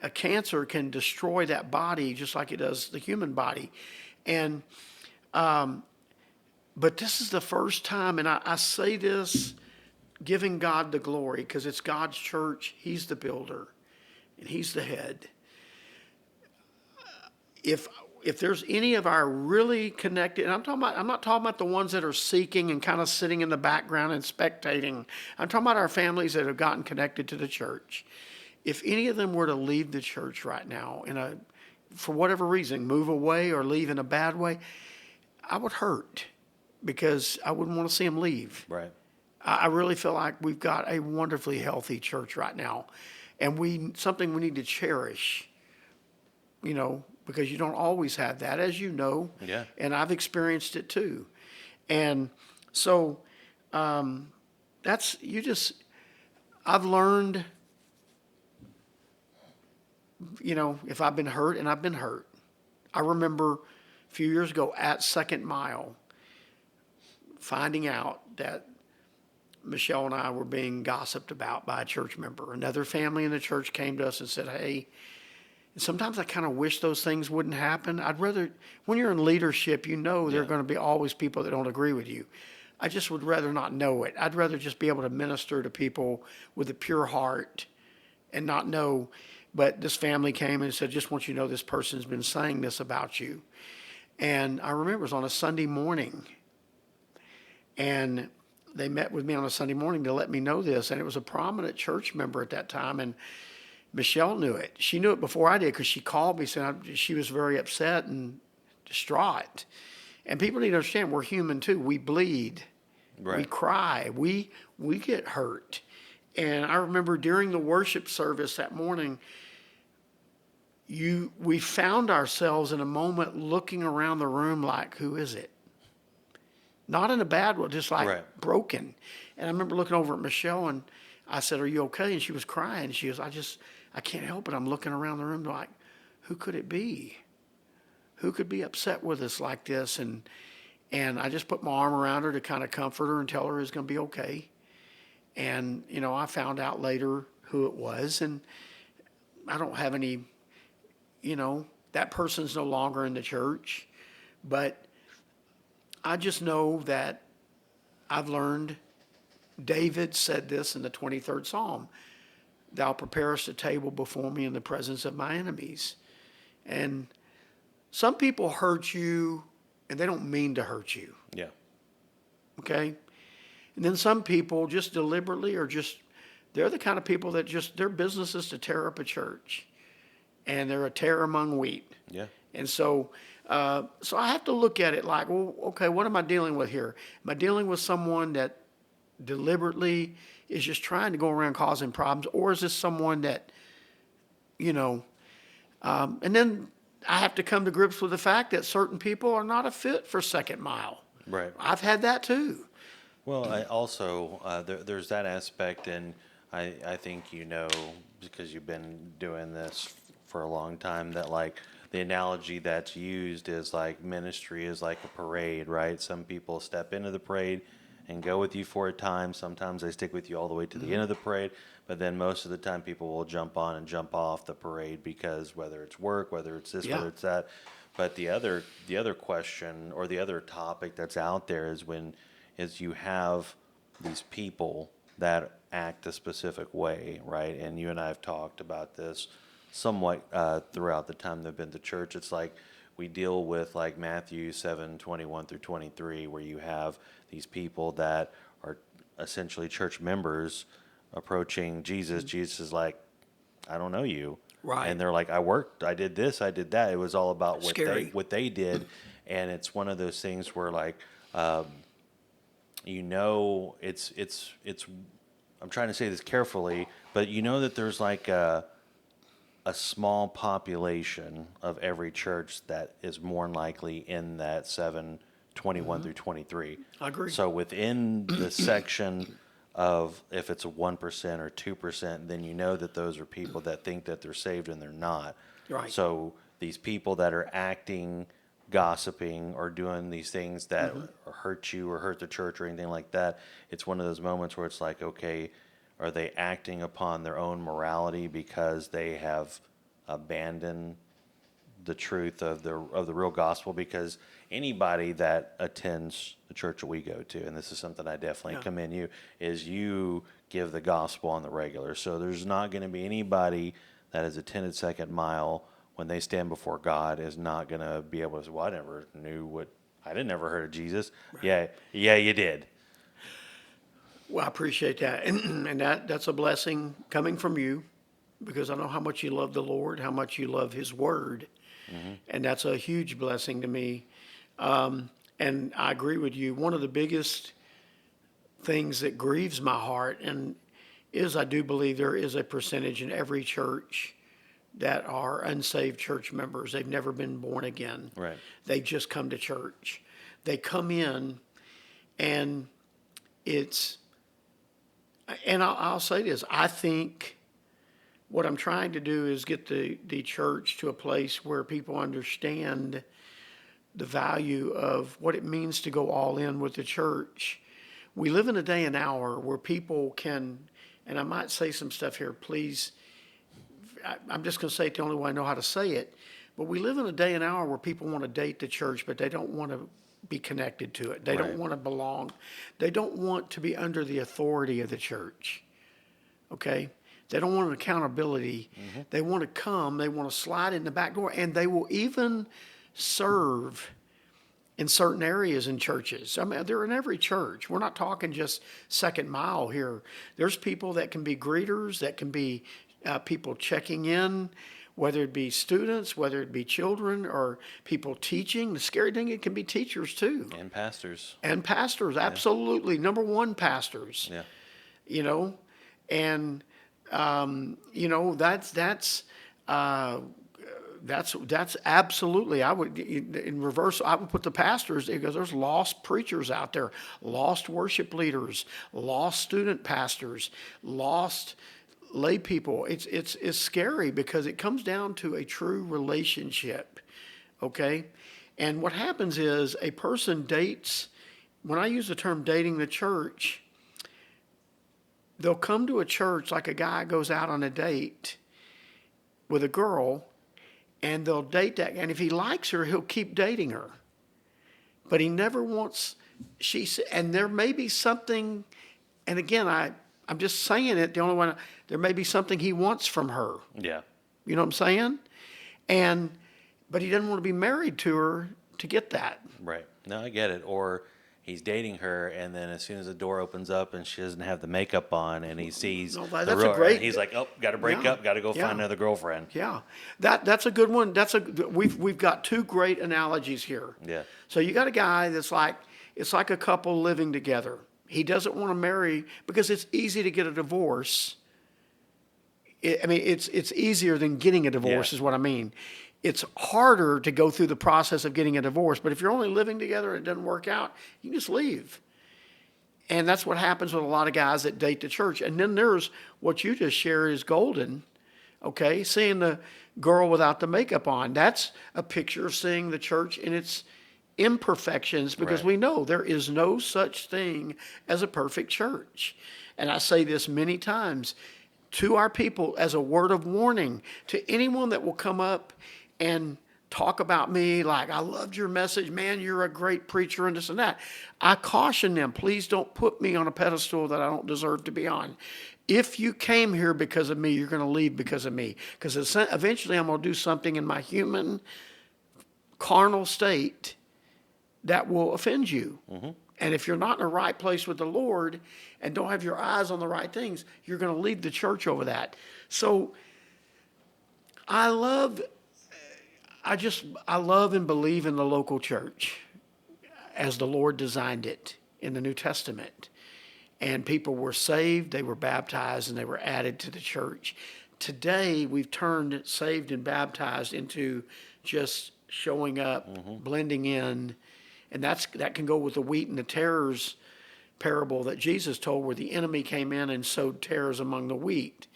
a cancer can destroy that body just like it does the human body. And but this is the first time, and I say this giving God the glory because it's God's church. He's the builder, and He's the head. If there's any of our really connected, and I'm not talking about the ones that are seeking and kind of sitting in the background and spectating. I'm talking about our families that have gotten connected to the church. If any of them were to leave the church right now for whatever reason, move away or leave in a bad way, I would hurt because I wouldn't want to see them leave. right. I really feel like we've got a wonderfully healthy church right now, and something we need to cherish, because you don't always have that, as you know. Yeah. And I've experienced it too. And so I've learned, if I've been hurt, and I've been hurt. I remember a few years ago at Second Mile finding out that Michelle and I were being gossiped about by a church member. Another family in the church came to us and said, hey, sometimes I kind of wish those things wouldn't happen. I'd rather, when you're in leadership, there are going to be always people that don't agree with you. I just would rather not know it. I'd rather just be able to minister to people with a pure heart and not know. But this family came and said, just want you to know this person's been saying this about you. And I remember it was on a Sunday morning. And they met with me on a Sunday morning to let me know this. And it was a prominent church member at that time. And Michelle knew it. She knew it before I did because she called me saying she was very upset and distraught. And people need to understand we're human too. We bleed. Right. We cry. We get hurt. And I remember during the worship service that morning, we found ourselves in a moment looking around the room like, who is it? Not in a bad way, just like broken. And I remember looking over at Michelle and I said, are you okay? And she was crying. She goes, I can't help it. I'm looking around the room like, who could it be? Who could be upset with us like this? And I just put my arm around her to kind of comfort her and tell her it's going to be okay. And, I found out later who it was. And I don't have any, that person's no longer in the church. But I just know that I've learned, David said this in the 23rd Psalm, thou preparest a table before me in the presence of my enemies. And some people hurt you and they don't mean to hurt you. Yeah. Okay? And then some people just deliberately or just they're the kind of people that just, their business is to tear up a church. And they're a tear among wheat. Yeah. And so, so I have to look at it like, well, okay, what am I dealing with here? Am I dealing with someone that deliberately is just trying to go around causing problems, or is this someone that, you know, and then I have to come to grips with the fact that certain people are not a fit for second mile. Right. I've had that too. Well, I also there's that aspect, and I think because you've been doing this for a long time, that like the analogy that's used is like ministry is like a parade, right? Some people step into the parade and go with you for a time. Sometimes they stick with you all the way to the end of the parade, but then most of the time people will jump on and jump off the parade because whether it's work, whether it's this, Yeah. whether it's that. But the other question or the other topic that's out there is you have these people that act a specific way, right? And you and I have talked about this somewhat throughout the time they've been to church. It's like we deal with like Matthew 7:21 through 23, where you have these people that are essentially church members approaching Jesus. Jesus is like, I don't know you. Right. And they're like, I worked, I did this, I did that. It was all about Scary. what they did. And it's one of those things where like, it's I'm trying to say this carefully, but that there's like a small population of every church that is more than likely in that 7:21 through 23. I agree. So within the section of if it's a 1% or 2%, then that those are people that think that they're saved and they're not. Right. So these people that are acting, gossiping, or doing these things that hurt you or hurt the church or anything like that, it's one of those moments where it's like, okay, are they acting upon their own morality because they have abandoned the truth of the real gospel? Because anybody that attends the church that we go to, and this is something I definitely commend you, is you give the gospel on the regular. So there's not going to be anybody that has attended Second Mile when they stand before God is not going to be able to say, well, I didn't ever heard of Jesus. Right. Yeah, you did. Well, I appreciate that. And that's a blessing coming from you, because I know how much you love the Lord, how much you love His Word. And that's a huge blessing to me. And I agree with you. One of the biggest things that grieves my heart is I do believe there is a percentage in every church that are unsaved church members. They've never been born again. Right. They just come to church. They come in, and I'll say this. I think what I'm trying to do is get the church to a place where people understand the value of what it means to go all in with the church. We live in a day and hour where people can, and I might say some stuff here, please, I'm just going to say it the only way I know how to say it, but we live in a day and hour where people want to date the church, but they don't want to be connected to it. They don't want to belong. They don't want to be under the authority of the church. Okay? They don't want an accountability. They want to come. They want to slide in the back door, and they will even serve in certain areas in churches. I mean, they're in every church. We're not talking just Second Mile here. There's people that can be greeters, that can be people checking in, whether it be students, whether it be children, or people teaching. The scary thing, it can be teachers too. And pastors. And pastors, absolutely. Number one, pastors. Yeah. And that's absolutely. I would, in reverse, I would put the pastors, because there's lost preachers out there, lost worship leaders, lost student pastors, lost lay people. It's scary, because it comes down to a true relationship. Okay, and what happens is a person dates. When I use the term dating the church, they'll come to a church like a guy goes out on a date with a girl, and they'll date that. And if he likes her, he'll keep dating her. But he never wants, and there may be something, and again, I'm just saying it the only one, there may be something he wants from her. Yeah. You know what I'm saying? But he doesn't want to be married to her to get that. Right. No, I get it. Or he's dating her, and then as soon as the door opens up and she doesn't have the makeup on, and he sees No, the that's a real, great. he's like, oh, got to break Yeah, up, got to go yeah. find another girlfriend. Yeah, that's a good one. We've got two great analogies here. Yeah. So you got a guy that's like, it's like a couple living together. He doesn't want to marry because it's easy to get a divorce. It's easier than getting a divorce, Yeah. is what I mean. It's harder to go through the process of getting a divorce. But if you're only living together and it doesn't work out, you can just leave. And that's what happens with a lot of guys that date the church. And then there's what you just shared is golden. Okay, seeing the girl without the makeup on. That's a picture of seeing the church in its imperfections, because Right. we know there is no such thing as a perfect church. And I say this many times to our people as a word of warning to anyone that will come up and talk about me like, I loved your message, man, you're a great preacher, and this and that. I caution them, please don't put me on a pedestal that I don't deserve to be on. If you came here because of me, you're going to leave because of me. Because eventually I'm going to do something in my human, carnal state that will offend you. Mm-hmm. And if you're not in the right place with the Lord and don't have your eyes on the right things, you're going to leave the church over that. So I love and believe in the local church as the Lord designed it in the New Testament. And people were saved, they were baptized, and they were added to the church. Today, we've turned saved and baptized into just showing up, blending in. And that can go with the wheat and the tares parable that Jesus told, where the enemy came in and sowed tares among the wheat.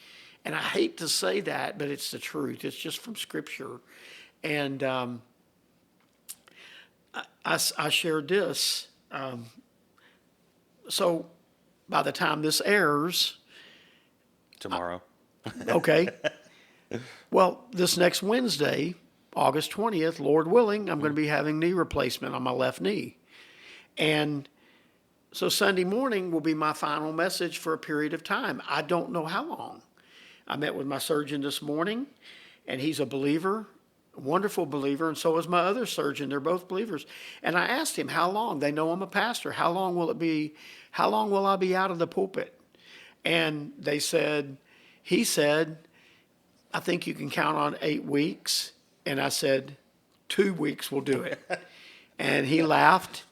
And I hate to say that, but it's the truth. It's just from Scripture. And I shared this. So by the time this airs, Tomorrow. okay, well, this next Wednesday, August 20th, Lord willing, I'm going to be having knee replacement on my left knee. And so Sunday morning will be my final message for a period of time. I don't know how long. I met with my surgeon this morning, and he's a believer, a wonderful believer, and so is my other surgeon. They're both believers. And I asked him, how long? They know I'm a pastor. How long will it be? How long will I be out of the pulpit? And he said, I think you can count on 8 weeks. And I said, 2 weeks will do it. And he laughed,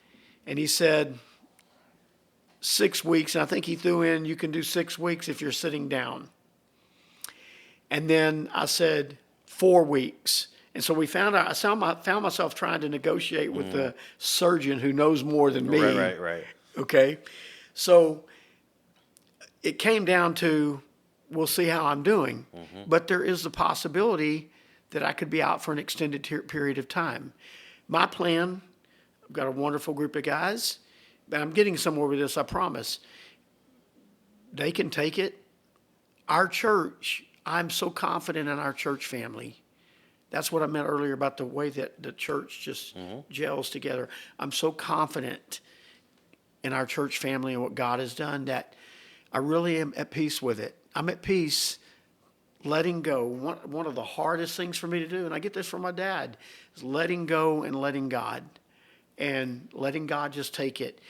and he said, 6 weeks. And I think he threw in, you can do 6 weeks if you're sitting down. And then I said, 4 weeks. And so we found out, I found myself trying to negotiate with the surgeon who knows more than me. Right. Okay. So it came down to, we'll see how I'm doing. Mm-hmm. But there is the possibility that I could be out for an extended period of time. My plan, I've got a wonderful group of guys, but I'm getting somewhere with this, I promise. They can take it. Our church, I'm so confident in our church family. That's what I meant earlier about the way that the church just gels together. I'm so confident in our church family and what God has done that I really am at peace with it. I'm at peace letting go. One of the hardest things for me to do, and I get this from my dad, is letting go and letting God. And letting God just take it.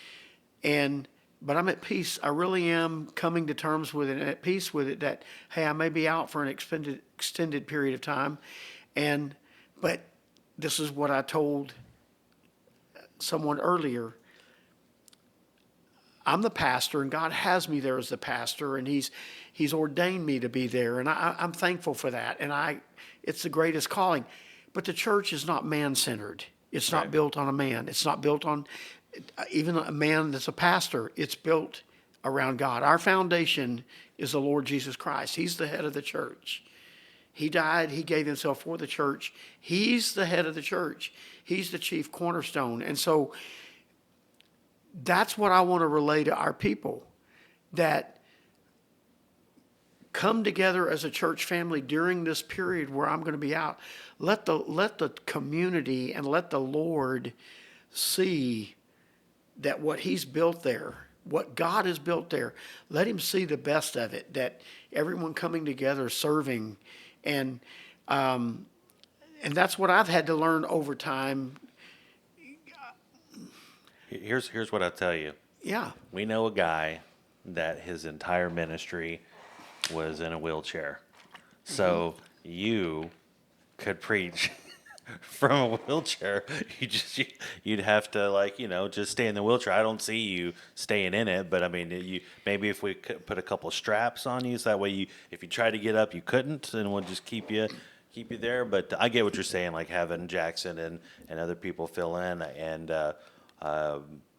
But I'm at peace. I really am coming to terms with it and at peace with it that, hey, I may be out for an extended period of time. But this is what I told someone earlier. I'm the pastor, and God has me there as the pastor, and He's ordained me to be there, and I'm thankful for that. And it's the greatest calling. But the church is not man-centered. It's not built on a man. It's not built on even a man that's a pastor. It's built around God. Our foundation is the Lord Jesus Christ. He's the head of the church. He died. He gave himself for the church. He's the head of the church. He's the chief cornerstone. And so that's what I want to relay to our people, that come together as a church family during this period where I'm going to be out. Let the community and let the Lord see that what He's built there, what God has built there, let Him see the best of it, that everyone coming together, serving, and that's what I've had to learn over time. Here's what I'll tell you. Yeah. We know a guy that his entire ministry was in a wheelchair. So you could preach from a wheelchair. You'd have to, like, just stay in the wheelchair. I don't see you staying in it, but I mean, you maybe if we could put a couple straps on you, so that way if you tried to get up, you couldn't, and we'll just keep you there. But I get what you're saying, like having Jackson and other people fill in, and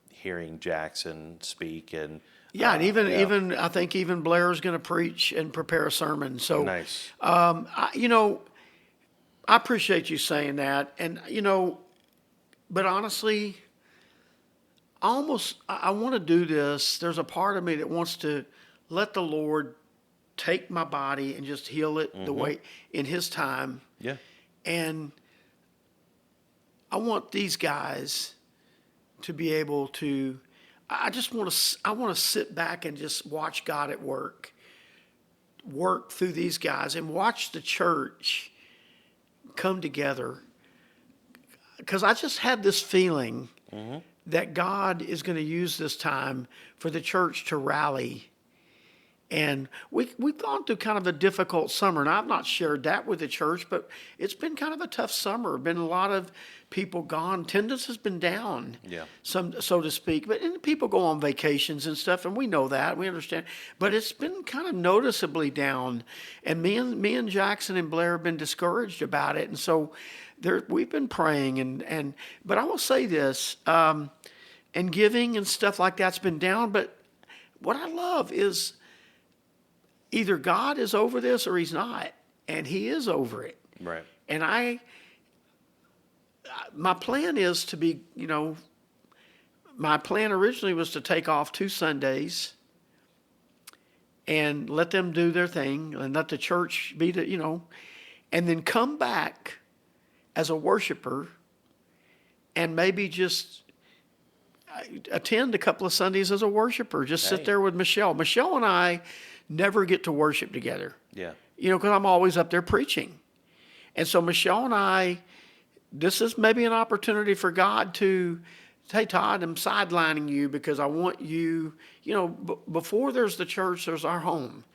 hearing Jackson speak, and Yeah, and even I think even Blair's going to preach and prepare a sermon. So nice. I appreciate you saying that, and but honestly, I want to do this. There's a part of me that wants to let the Lord take my body and just heal it the way in His time. Yeah. And I want these guys to be able to. I want to sit back and just watch God at work through these guys and watch the church come together. Because I just had this feeling that God is going to use this time for the church to rally. And we've gone through kind of a difficult summer, and I've not shared that with the church, but it's been kind of a tough summer. Been a lot of people gone. Attendance has been down, so to speak. And people go on vacations and stuff, and we know that, we understand. But it's been kind of noticeably down. And me and Jackson and Blair have been discouraged about it, and so we've been praying. But I will say this, and giving and stuff like that's been down. But what I love is, either God is over this or He's not, and He is over it. Right. And my plan is to be, my plan originally was to take off 2 Sundays and let them do their thing and let the church be and then come back as a worshiper and maybe just attend a couple of Sundays as a worshiper, just sit there with Michelle. Michelle and I never get to worship together. Yeah. Because I'm always up there preaching. And so Michelle and I, this is maybe an opportunity for God to, hey, Todd, I'm sidelining you because I want you, before there's the church, there's our home.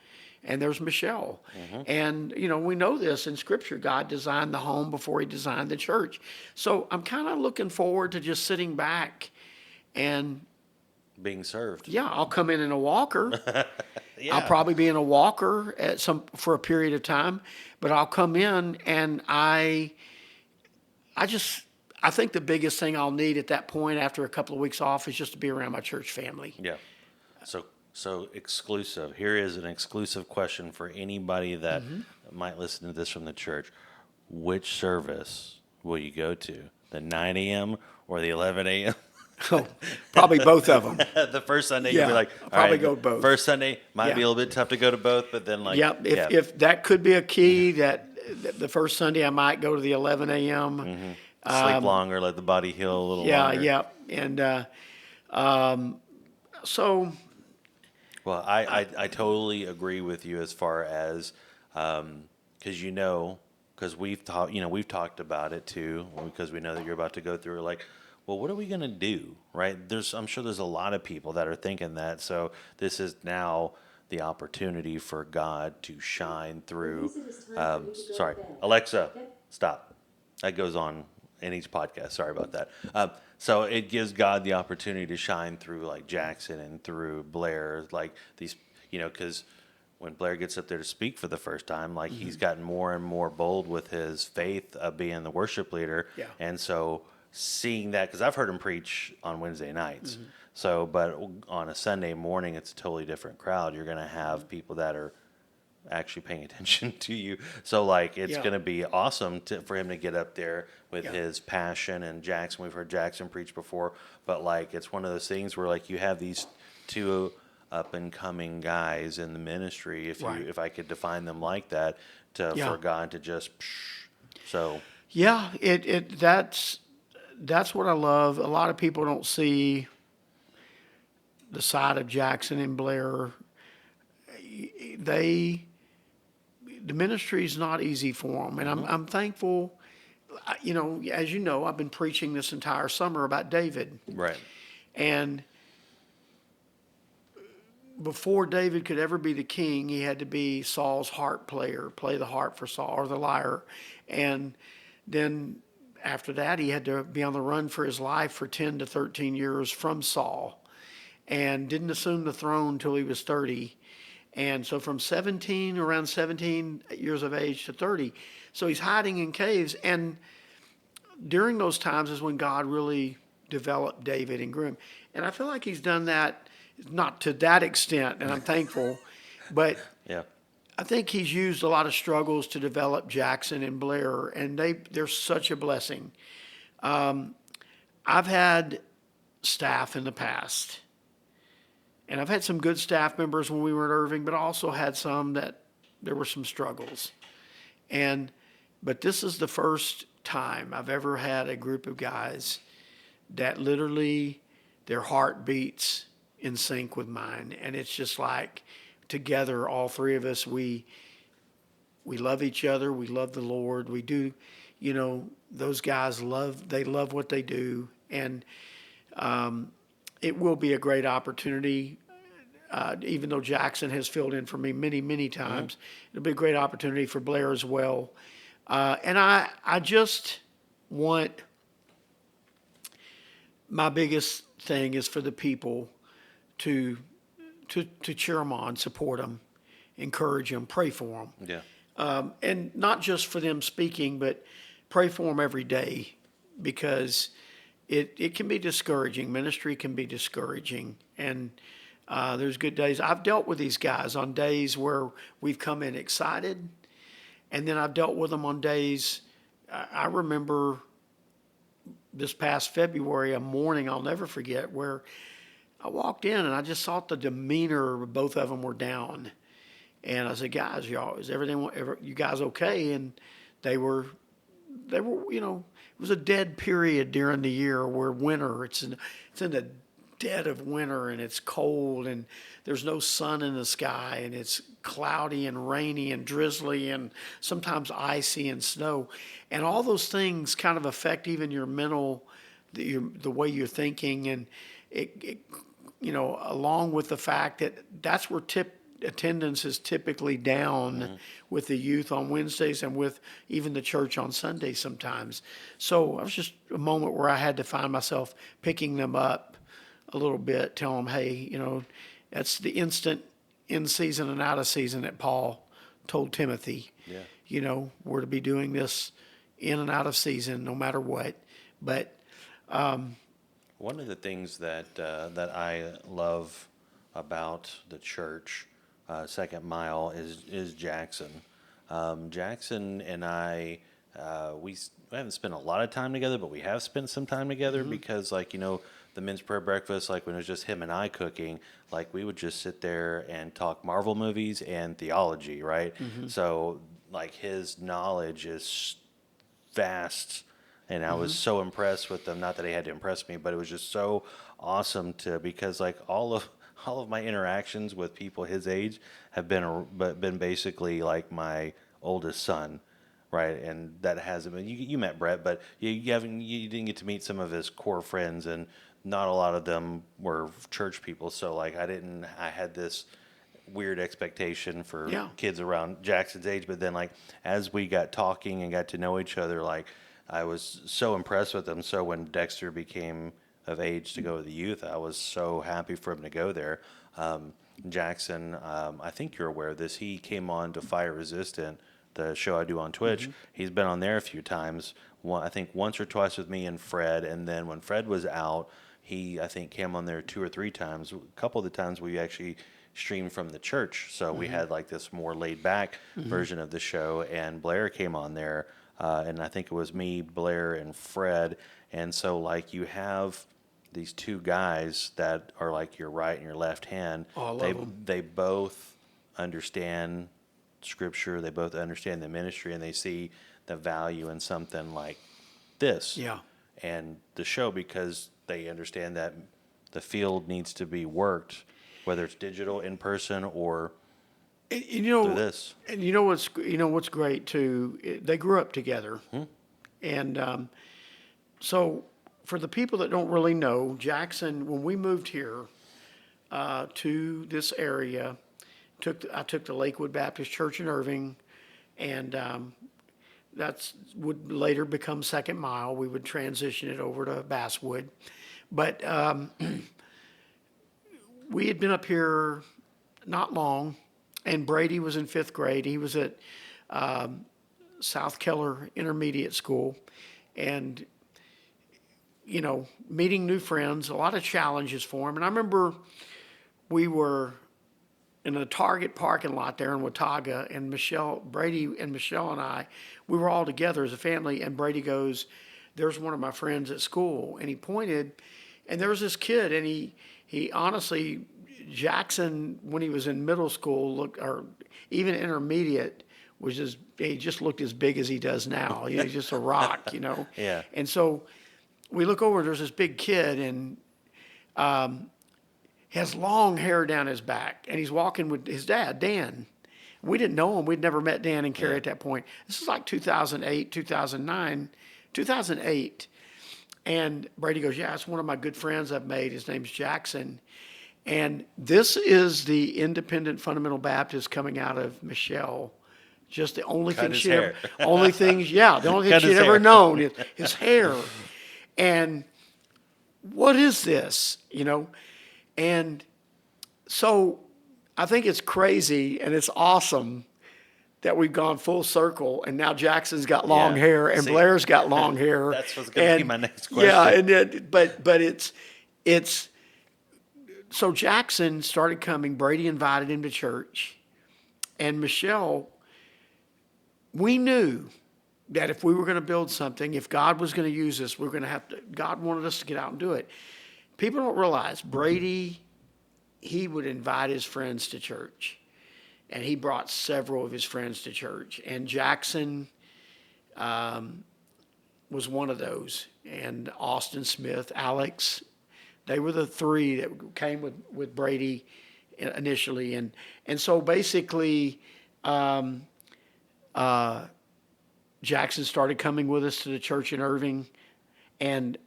And there's Michelle. And, we know this in Scripture. God designed the home before He designed the church. So I'm kind of looking forward to just sitting back and being served. Yeah, I'll come in a walker. Yeah. I'll probably be in a walker for a period of time, but I'll come in and I think the biggest thing I'll need at that point after a couple of weeks off is just to be around my church family. Yeah. So exclusive. Here is an exclusive question for anybody that might listen to this from the church. Which service will you go to? The 9 a.m. or the 11 a.m.? Oh, probably both of them. The first Sunday, you'll be like, all probably right, go both. First Sunday might be a little bit tough to go to both, but then if that could be a key, that the first Sunday I might go to the 11 a.m. Sleep longer, let the body heal a little longer. Yeah, and so. Well, I totally agree with you as far as because we've talked about it too, because we know that you're about to go through like, well, what are we going to do, right? I'm sure there's a lot of people that are thinking that. So this is now the opportunity for God to shine through. Sorry, Alexa, stop. That goes on in each podcast. Sorry about that. So it gives God the opportunity to shine through like Jackson and through Blair, like these, because when Blair gets up there to speak for the first time, like he's gotten more and more bold with his faith of being the worship leader. Yeah. And so seeing that, because I've heard him preach on Wednesday nights. So, but on a Sunday morning, it's a totally different crowd. You're going to have people that are actually paying attention to you. So, like, it's going to be awesome for him to get up there with his passion. And Jackson, we've heard Jackson preach before, but like, it's one of those things where like you have these two up and coming guys in the ministry, if I could define them like that, for God to just so. Yeah, that's what I love. A lot of people don't see the side of Jackson and Blair. The ministry is not easy for them, and I'm thankful. As you know, I've been preaching this entire summer about David. Right. And before David could ever be the king, he had to be Saul's harp player, play the harp for Saul, or the lyre. And then after that, he had to be on the run for his life for 10 to 13 years from Saul, and didn't assume the throne until he was 30. And so from 17, around 17 years of age to 30. So he's hiding in caves. And during those times is when God really developed David and grew him. And I feel like he's done that, not to that extent, and I'm thankful, but Yeah. I think he's used a lot of struggles to develop Jackson and Blair, and they're such a blessing. I've had staff in the past, and I've had some good staff members when we were at Irving, but I also had some that there were some struggles. But this is the first time I've ever had a group of guys that literally their heart beats in sync with mine, and it's just like together, all three of us, we love each other, we love the Lord, we do, those guys they love what they do, and it will be a great opportunity. Even though Jackson has filled in for me many, many times, it'll be a great opportunity for Blair as well. And I just want, my biggest thing is for the people to cheer them on, support them, encourage them, pray for them. Yeah. And not just for them speaking, but pray for them every day, because it can be discouraging. Ministry can be discouraging. And there's good days. I've dealt with these guys on days where we've come in excited, and then I've dealt with them on days. I remember this past February, a morning I'll never forget, where I walked in and I just thought the demeanor of both of them were down. And I said, guys, y'all, is everything, you guys okay? And they were, it was a dead period during the year where winter, it's in the dead of winter, and it's cold, and there's no sun in the sky, and it's cloudy and rainy and drizzly and sometimes icy and snow. And all those things kind of affect even your mental, the way you're thinking. And it along with the fact that that's where attendance is typically down with the youth on Wednesdays, and with even the church on Sundays sometimes. So it was just a moment where I had to find myself picking them up a little bit, tell them, hey, that's the instant in season and out of season that Paul told Timothy. Yeah. We're to be doing this in and out of season, no matter what. But one of the things that I love about the church, Second Mile, is Jackson. Jackson and I, we haven't spent a lot of time together, but we have spent some time together because, the men's prayer breakfast, like when it was just him and I cooking, like we would just sit there and talk Marvel movies and theology, right? So like his knowledge is vast, and I was so impressed with them. Not that he had to impress me, but it was just so awesome because like all of my interactions with people his age have been basically like my oldest son. Right, and that hasn't been. You met Brett, but you didn't get to meet some of his core friends, and not a lot of them were church people. So like I had this weird expectation for kids around Jackson's age, but then like as we got talking and got to know each other, like I was so impressed with them. So when Dexter became of age to go to the youth, I was so happy for him to go there. Jackson, I think you're aware of this. He came on to Fire Resistant, the show I do on Twitch. He's been on there a few times. I think once or twice with me and Fred. And then when Fred was out, he, I think, came on there 2 or 3 times. A couple of the times we actually streamed from the church. So we had like this more laid back version of the show. And Blair came on there. And I think it was me, Blair, and Fred. And so like you have these 2 guys that are like your right and your left hand. Oh, I love them. They both understand Scripture, they both understand the ministry, and they see the value in something like this. Yeah. And the show, because they understand that the field needs to be worked, whether it's digital, in person, or through this. And what's great too. They grew up together, and so for the people that don't really know, Jackson, when we moved here to this area, I took the Lakewood Baptist Church in Irving, and that's would later become Second Mile. We would transition it over to Basswood, but we had been up here not long, and Brady was in fifth grade. He was at South Keller Intermediate School, and meeting new friends, a lot of challenges for him. And I remember we were in a Target parking lot there in Watauga, and Brady and Michelle and I, we were all together as a family, and Brady goes, "There's one of my friends at school," and he pointed, and there was this kid, and he honestly, Jackson, when he was in middle school, or even intermediate, he just looked as big as he does now. He's just a rock, Yeah. And so we look over, there's this big kid, and he has long hair down his back, and he's walking with his dad, Dan. We didn't know him. We'd never met Dan and Carrie at that point. This is like 2008, 2009, 2008. And Brady goes, "Yeah, it's one of my good friends I've made. His name's Jackson." And this is the independent fundamental Baptist coming out of Michelle. Just the only thing the only thing she'd ever known is his hair. And what is this, And so I think it's crazy and it's awesome that we've gone full circle, and now Jackson's got long hair and Blair's got long hair. That's what's going to be my next question. Yeah, but it's so Jackson started coming. Brady invited him to church, and Michelle, we knew that if we were going to build something, if God was going to use us, we're going to have to. God wanted us to get out and do it. People don't realize Brady, he would invite his friends to church, and he brought several of his friends to church. And Jackson was one of those, and Austin Smith, Alex, they were the three that came with Brady initially. And so basically, Jackson started coming with us to the church in Irving, and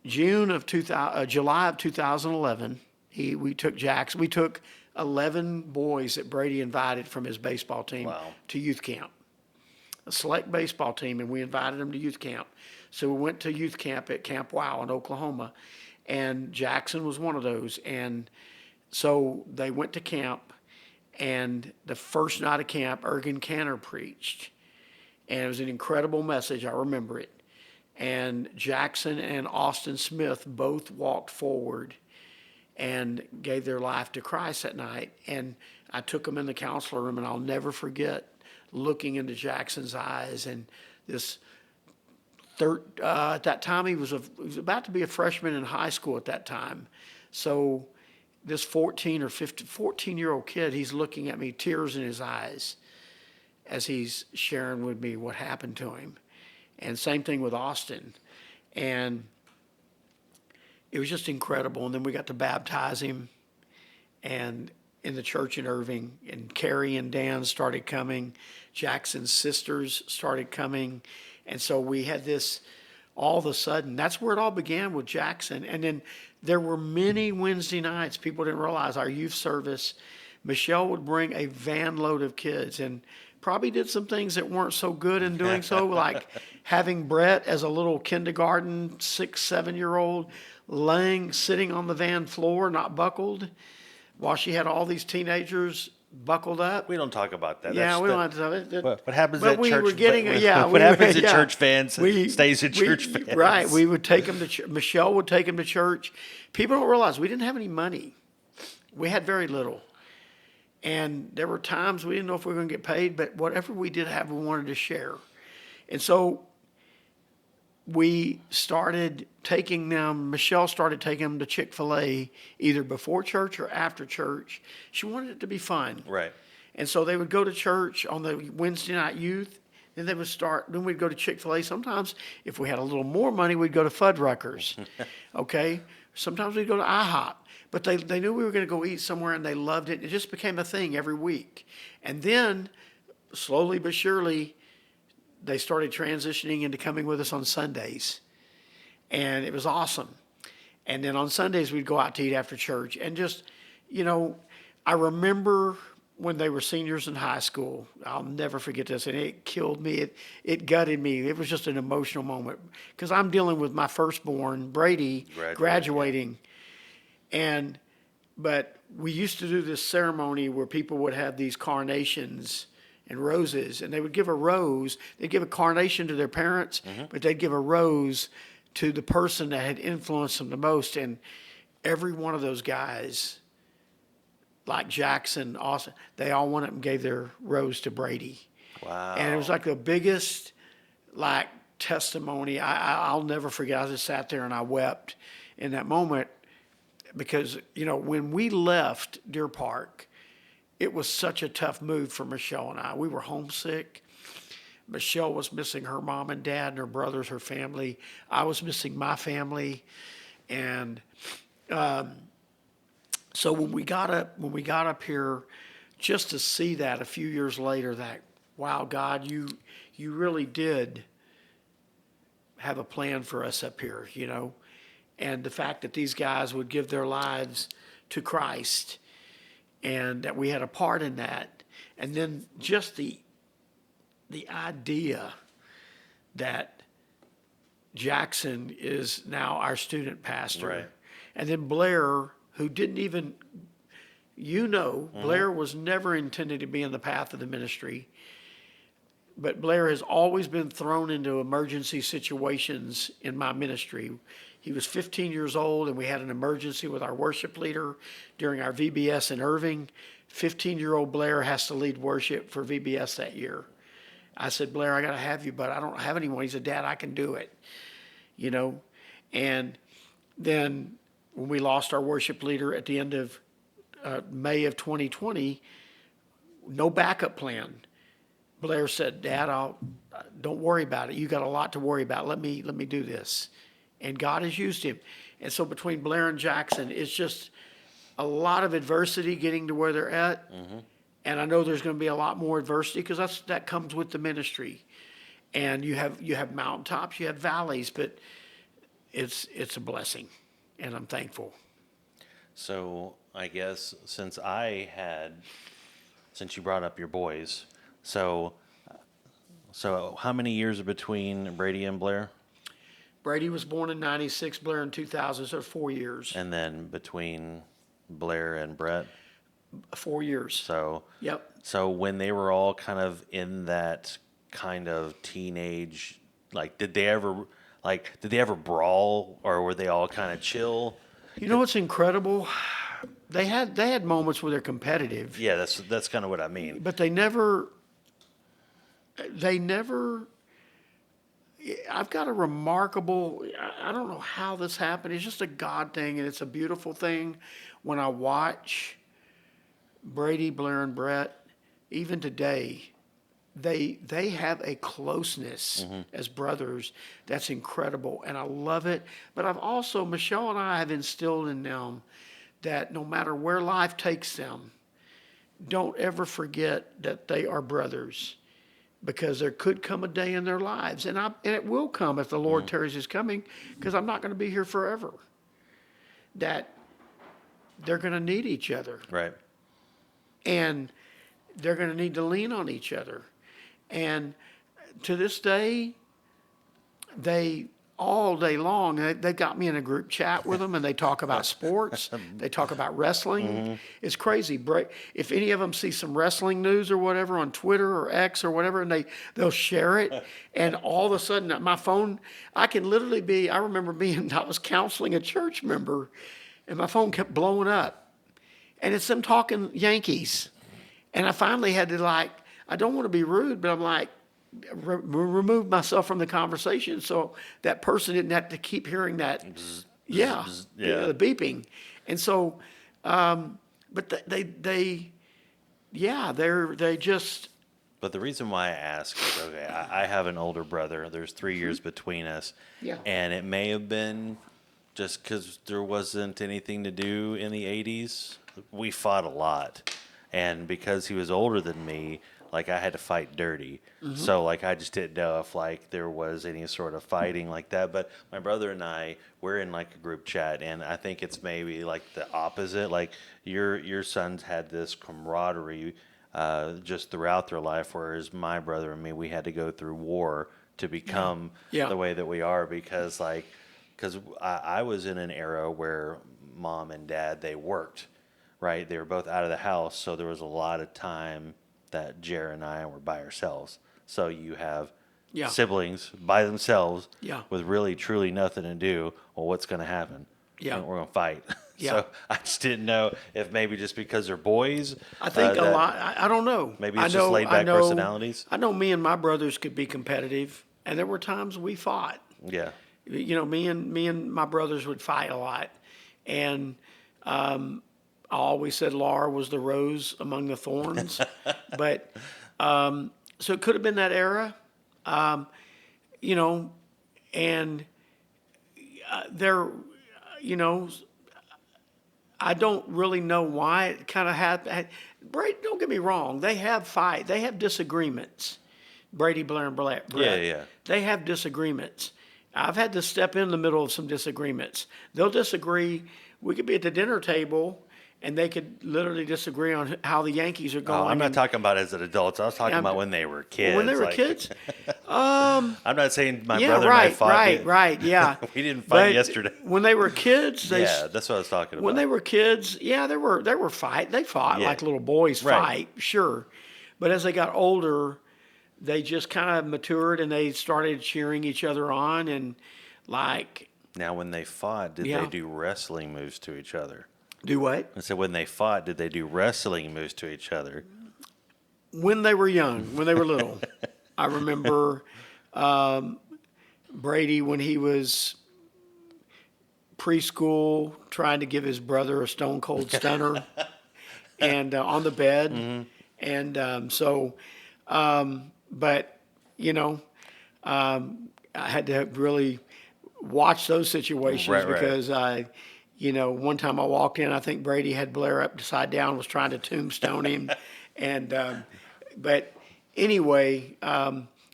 July of 2011, we took 11 boys that Brady invited from his baseball team to youth camp, a select baseball team, and we invited them to youth camp. So we went to youth camp at Camp Wow in Oklahoma, and Jackson was one of those. And so they went to camp, and the first night of camp, Ergen Cantor preached, and it was an incredible message. I remember it. And Jackson and Austin Smith both walked forward and gave their life to Christ that night. And I took them in the counselor room, and I'll never forget looking into Jackson's eyes. And this at that time, he was about to be a freshman in high school at that time. So this 14-year-old kid, he's looking at me, tears in his eyes, as he's sharing with me what happened to him. And same thing with Austin. And it was just incredible. And then we got to baptize him, and in the church in Irving, and Carrie and Dan started coming. Jackson's sisters started coming. And so we had this, all of a sudden, that's where it all began with Jackson. And then there were many Wednesday nights, people didn't realize, our youth service, Michelle would bring a van load of kids, and probably did some things that weren't so good in doing so, like having Brett as a little kindergarten 6-7-year-old sitting on the van floor, not buckled, while she had all these teenagers buckled up. We don't talk about that. Yeah, we don't have to talk about that. What happens at church? What happens at church fans stays at church fans. Right. We would take them to Michelle would take them to church. People don't realize we didn't have any money. We had very little. And there were times we didn't know if we were going to get paid, but whatever we did have, we wanted to share. And so we started taking them, Michelle started taking them to Chick-fil-A either before church or after church. She wanted it to be fun. Right. And so they would go to church on the Wednesday night youth. Then we'd go to Chick-fil-A. Sometimes if we had a little more money, we'd go to Fuddruckers. Okay? Sometimes we'd go to IHOP. But they knew we were going to go eat somewhere, and they loved it. It just became a thing every week. And then, slowly but surely, they started transitioning into coming with us on Sundays. and it was awesome. And then on Sundays we'd go out to eat after church, and just, you know, I remember when they were seniors in high school. I'll never forget this, and it killed me. It gutted me. It was just an emotional moment because I'm dealing with my firstborn Brady graduating, and but we used to do this ceremony where people would have these carnations and roses, and they would give a rose. They'd give a carnation to their parents, but they'd give a rose to the person that had influenced them the most. And every one of those guys, like Jackson, Austin, they all went up and gave their rose to Brady. Wow. And it was like the biggest, like, testimony. I'll never forget. I just sat there and I wept in that moment because, you know, when we left Deer Park, it was such a tough move for Michelle and I. We were homesick. Michelle was missing her mom and dad and her brothers, her family. I was missing my family. And so when we got up here, just to see that a few years later, that, wow, God, you really did have a plan for us up here, you know. And the fact that these guys would give their lives to Christ and that we had a part in that. And then just the idea that Jackson is now our student pastor. Right. And then Blair, who didn't even, Blair was never intended to be in the path of the ministry. But Blair has always been thrown into emergency situations in my ministry. He was 15 years old, and we had an emergency with our worship leader during our VBS in Irving. 15-year-old Blair has to lead worship for VBS that year. I said, Blair, I got to have you, but I don't have anyone. He said, Dad, I can do it, you know. And then when we lost our worship leader at the end of May of 2020, no backup plan. Blair said, Dad, don't worry about it. You got a lot to worry about. Let me do this. And God has used him. And so between Blair and Jackson, it's just a lot of adversity getting to where they're at. And I know there's going to be a lot more adversity because that comes with the ministry. And you have mountaintops, you have valleys, but it's a blessing, and I'm thankful. So I guess since you brought up your boys, so how many years are between Brady and Blair? Brady was born in 96, Blair in 2000, so 4 years. And then between Blair and Brett? 4 years. So, yep. So when they were all kind of in that kind of teenage, like, did they ever brawl, or were they all kind of chill? You know what's incredible? They had moments where they're competitive. Yeah, that's kind of what I mean. But they never. I've got a remarkable, I don't know how this happened. It's just a God thing, and it's a beautiful thing. When I watch Brady, Blair, and Brett, even today, they have a closeness as brothers that's incredible, and I love it. But Michelle and I have instilled in them that no matter where life takes them, don't ever forget that they are brothers. Because there could come a day in their lives, and it will come if the Lord tarries his coming, because I'm not going to be here forever, that they're going to need each other. Right. And they're going to need to lean on each other. And to this day, they all day long, they got me in a group chat with them, and they talk about sports. They talk about wrestling. It's crazy. If any of them see some wrestling news or whatever on Twitter or X or whatever, and they'll share it, and all of a sudden my phone, I was counseling a church member, and my phone kept blowing up, and it's them talking Yankees, and I finally had to, I don't want to be rude, but I'm like, remove myself from the conversation so that person didn't have to keep hearing that, bzz, bzz, the beeping. And so, but they just. But the reason why I ask is, okay, I have an older brother. There's 3 years between us. Yeah. And it may have been just because there wasn't anything to do in the 80s. We fought a lot. And because he was older than me, like I had to fight dirty. So like I just didn't know if like there was any sort of fighting like that. But my brother and I, we're in like a group chat, and I think it's maybe like the opposite. Like your sons had this camaraderie just throughout their life, whereas my brother and me, we had to go through war to become Yeah. the way that we are because I was in an era where mom and dad, they worked, right? They were both out of the house, so there was a lot of time that Jer and I were by ourselves. So you have Yeah. siblings by themselves Yeah. with really truly nothing to do. Well, what's going to happen? Yeah. We're going to fight. Yeah. So I just didn't know if maybe just because they're boys, I think a that lot. I don't know. maybe it's just laid back personalities. I know. Me and my brothers could be competitive, and there were times we fought. Yeah. You know, me and my brothers would fight a lot, and I always said Laura was the rose among the thorns, but so it could have been that era, you know, and there, you know, I don't really know why it kind of happened. Brady, don't get me wrong, they have disagreements. Brady, Blair, and Brett. Yeah. They have disagreements. I've had to step in the middle of some disagreements. They'll disagree. We could be at the dinner table, and they could literally disagree on how the Yankees are going. Oh, I'm not talking about as an adult. I was talking about when they were kids. When they were like, kids? I'm not saying my Yeah, brother and I fought. right, yeah. We didn't fight But yesterday. when they were kids, Yeah, that's what I was talking about. when they were kids, yeah, there were fight. They fought Yeah. like little boys Right. fight, sure. But as they got older, they just kind of matured and they started cheering each other on and like Now, when they fought, did Yeah. they do wrestling moves to each other? do what? I said, when they fought, did they do wrestling moves to each other? When they were young, when they were little. I remember Brady when he was preschool trying to give his brother a stone cold stunner and on the bed. And but, you know, I had to really watch those situations Right. because you know, one time I walked in, I think Brady had Blair upside down, was trying to tombstone him. And, but anyway,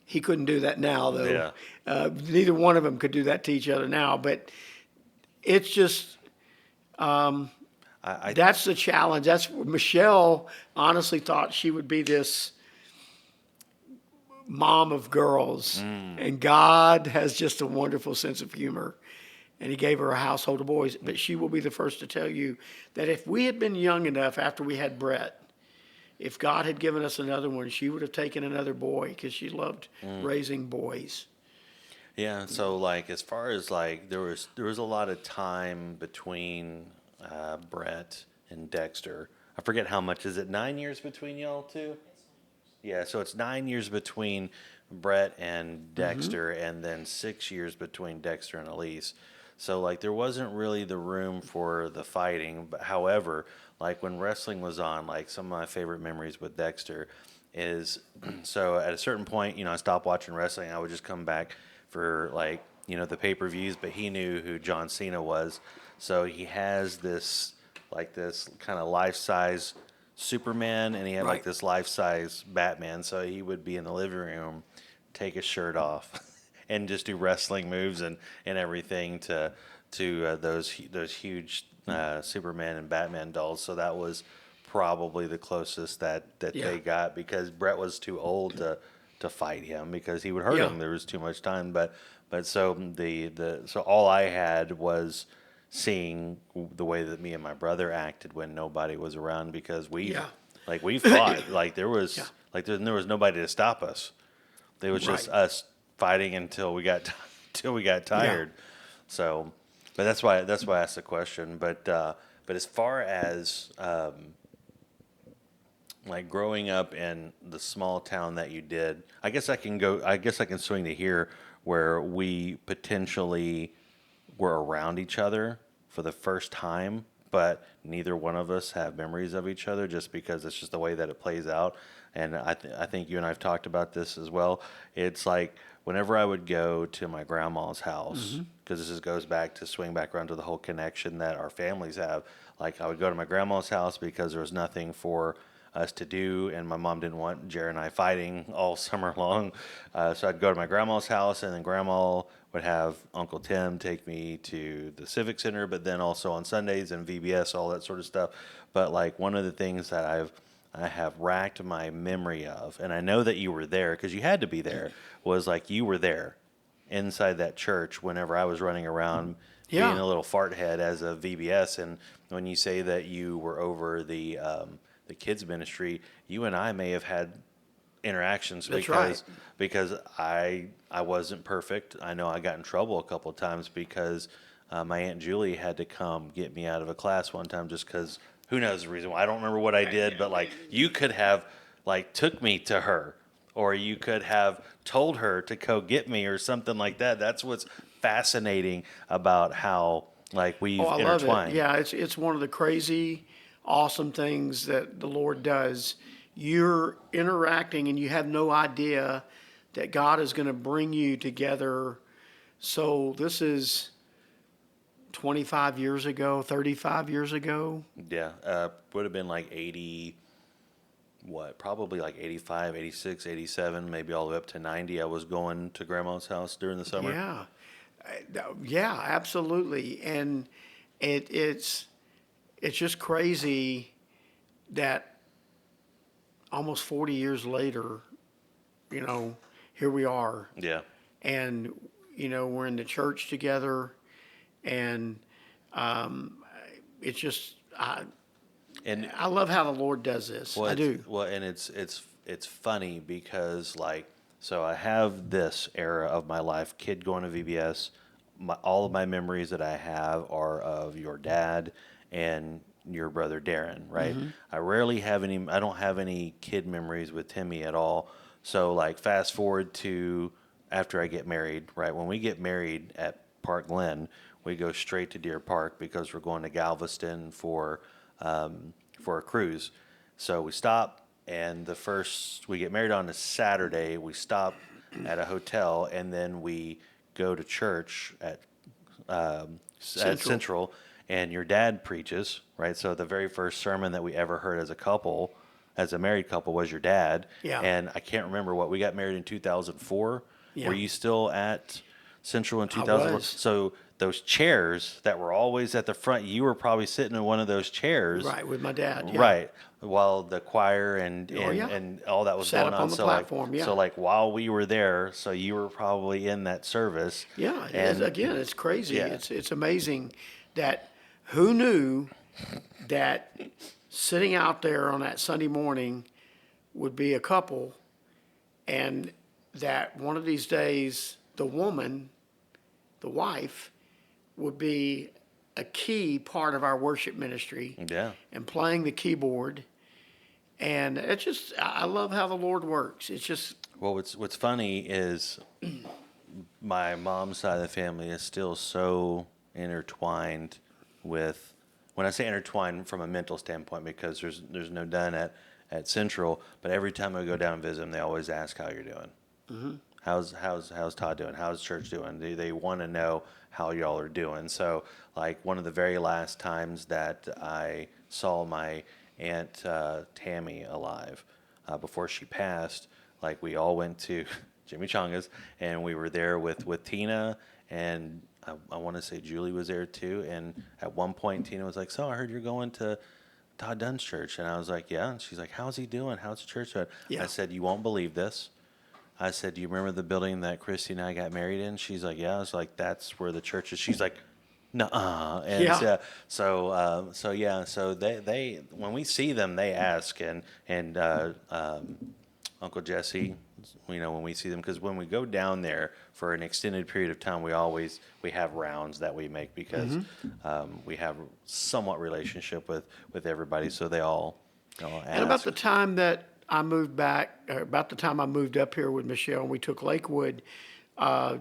he couldn't do that now, though. Yeah. Neither one of them could do that to each other now. But it's just, that's the challenge. That's Michelle honestly thought she would be this mom of girls. And God has just a wonderful sense of humor. And he gave her a household of boys. But she will be the first to tell you that if we had been young enough after we had Brett, if God had given us another one, she would have taken another boy because she loved raising boys. Yeah, so like as far as like there was a lot of time between Brett and Dexter. I forget how much. Is it 9 years between y'all two? Yeah, so it's 9 years between Brett and Dexter, and then 6 years between Dexter and Elise. So like there wasn't really the room for the fighting. But however, like when wrestling was on, like some of my favorite memories with Dexter is so at a certain point, you know, I stopped watching wrestling. I would just come back for like, you know, the pay-per-views, but he knew who John Cena was. So he has this kind of life-size Superman, and he had like Right. this life-size Batman. So he would be in the living room, take his shirt off, and just do wrestling moves and everything to those huge Superman and Batman dolls. So that was probably the closest that Yeah. they got because Brett was too old to fight him because he would hurt Yeah. him. There was too much time. But so so all I had was seeing the way that me and my brother acted when nobody was around because we Yeah. we fought like there was Yeah. there was nobody to stop us. It was just Right. us fighting until we got tired. So, but that's why I asked the question. But as far as like growing up in the small town that you did, I guess I can swing to here where we potentially were around each other for the first time, but neither one of us have memories of each other just because it's just the way that it plays out. And I think you and I have talked about this as well. It's like whenever I would go to my grandma's house, because goes back to swing back around to the whole connection that our families have. Like I would go to my grandma's house because there was nothing for us to do, and my mom didn't want Jared and I fighting all summer long. So I'd go to my grandma's house, and then grandma would have Uncle Tim take me to the Civic Center, but then also on Sundays and VBS, all that sort of stuff. But like one of the things that I have racked my memory of, and I know that you were there because you had to be there, was like you were there inside that church whenever I was running around being a little fart head as a VBS. And when you say that you were over the kids ministry, you and I may have had interactions because I wasn't perfect. I know I got in trouble a couple of times because my Aunt Julie had to come get me out of a class one time just because who knows the reason why. I don't remember what I did, but like you could have like took me to her, or you could have told her to go get me or something like that. That's what's fascinating about how like we've I intertwined. love it. Yeah, it's one of the crazy, awesome things that the Lord does. You're interacting and you have no idea that God is going to bring you together. So this is 25 years ago, 35 years ago. Yeah, would have been like 80, probably like 85, 86, 87, maybe all the way up to 90. I was going to grandma's house during the summer. Yeah. Yeah, absolutely. And it's just crazy that almost 40 years later, here we are. Yeah. And, we're in the church together. And it's just, I love how the Lord does this. I do. Well, and it's funny because like, so I have this era of my life, kid going to VBS. All of my memories that I have are of your dad and your brother Darren, right? Mm-hmm. I don't have any kid memories with Timmy at all. So like fast forward to after I get married, right? When we get married at Park Glen, we go straight to Deer Park because we're going to Galveston for a cruise. So we stop, and we get married on a Saturday. We stop at a hotel, and then we go to church at Central, and your dad preaches, right? So the very first sermon that we ever heard as a couple, as a married couple, was your dad. Yeah. And I can't remember we got married in 2004. Yeah. Were you still at Central in 2004? I was. So those chairs that were always at the front, you were probably sitting in one of those chairs. Right, with my dad. Yeah. Right. While the choir and all that was Sat going up on the so platform, So like while we were there, so you were probably in that service. Yeah. And again, it's crazy. Yeah. It's amazing that who knew that sitting out there on that Sunday morning would be a couple, and that one of these days the woman, the wife, would be a key part of our worship ministry. Yeah. And playing the keyboard. And it's just, I love how the Lord works. It's just. Well, what's funny is my mom's side of the family is still so intertwined with, when I say intertwined from a mental standpoint, because there's no done at Central, but every time I go down and visit them, they always ask how you're doing. Mm-hmm. How's Todd doing? How's church doing? They want to know how y'all are doing. So like one of the very last times that I saw my Aunt Tammy alive before she passed, like we all went to Jimmy Chonga's, and we were there with Tina, and I want to say Julie was there too. And at one point Tina was like, so I heard you're going to Todd Dunn's church. And I was like, yeah. And she's like, how's he doing? How's the church doing? Yeah. I said, you won't believe this. I said, do you remember the building that Christy and I got married in? She's like, yeah. I was like, that's where the church is. She's like, nuh-uh. And yeah. So they when we see them, they ask, and Uncle Jesse, when we see them, because when we go down there for an extended period of time, we have rounds that we make because we have somewhat relationship with everybody, so they all ask. And about the time that I moved back, about the time I moved up here with Michelle and we took Lakewood,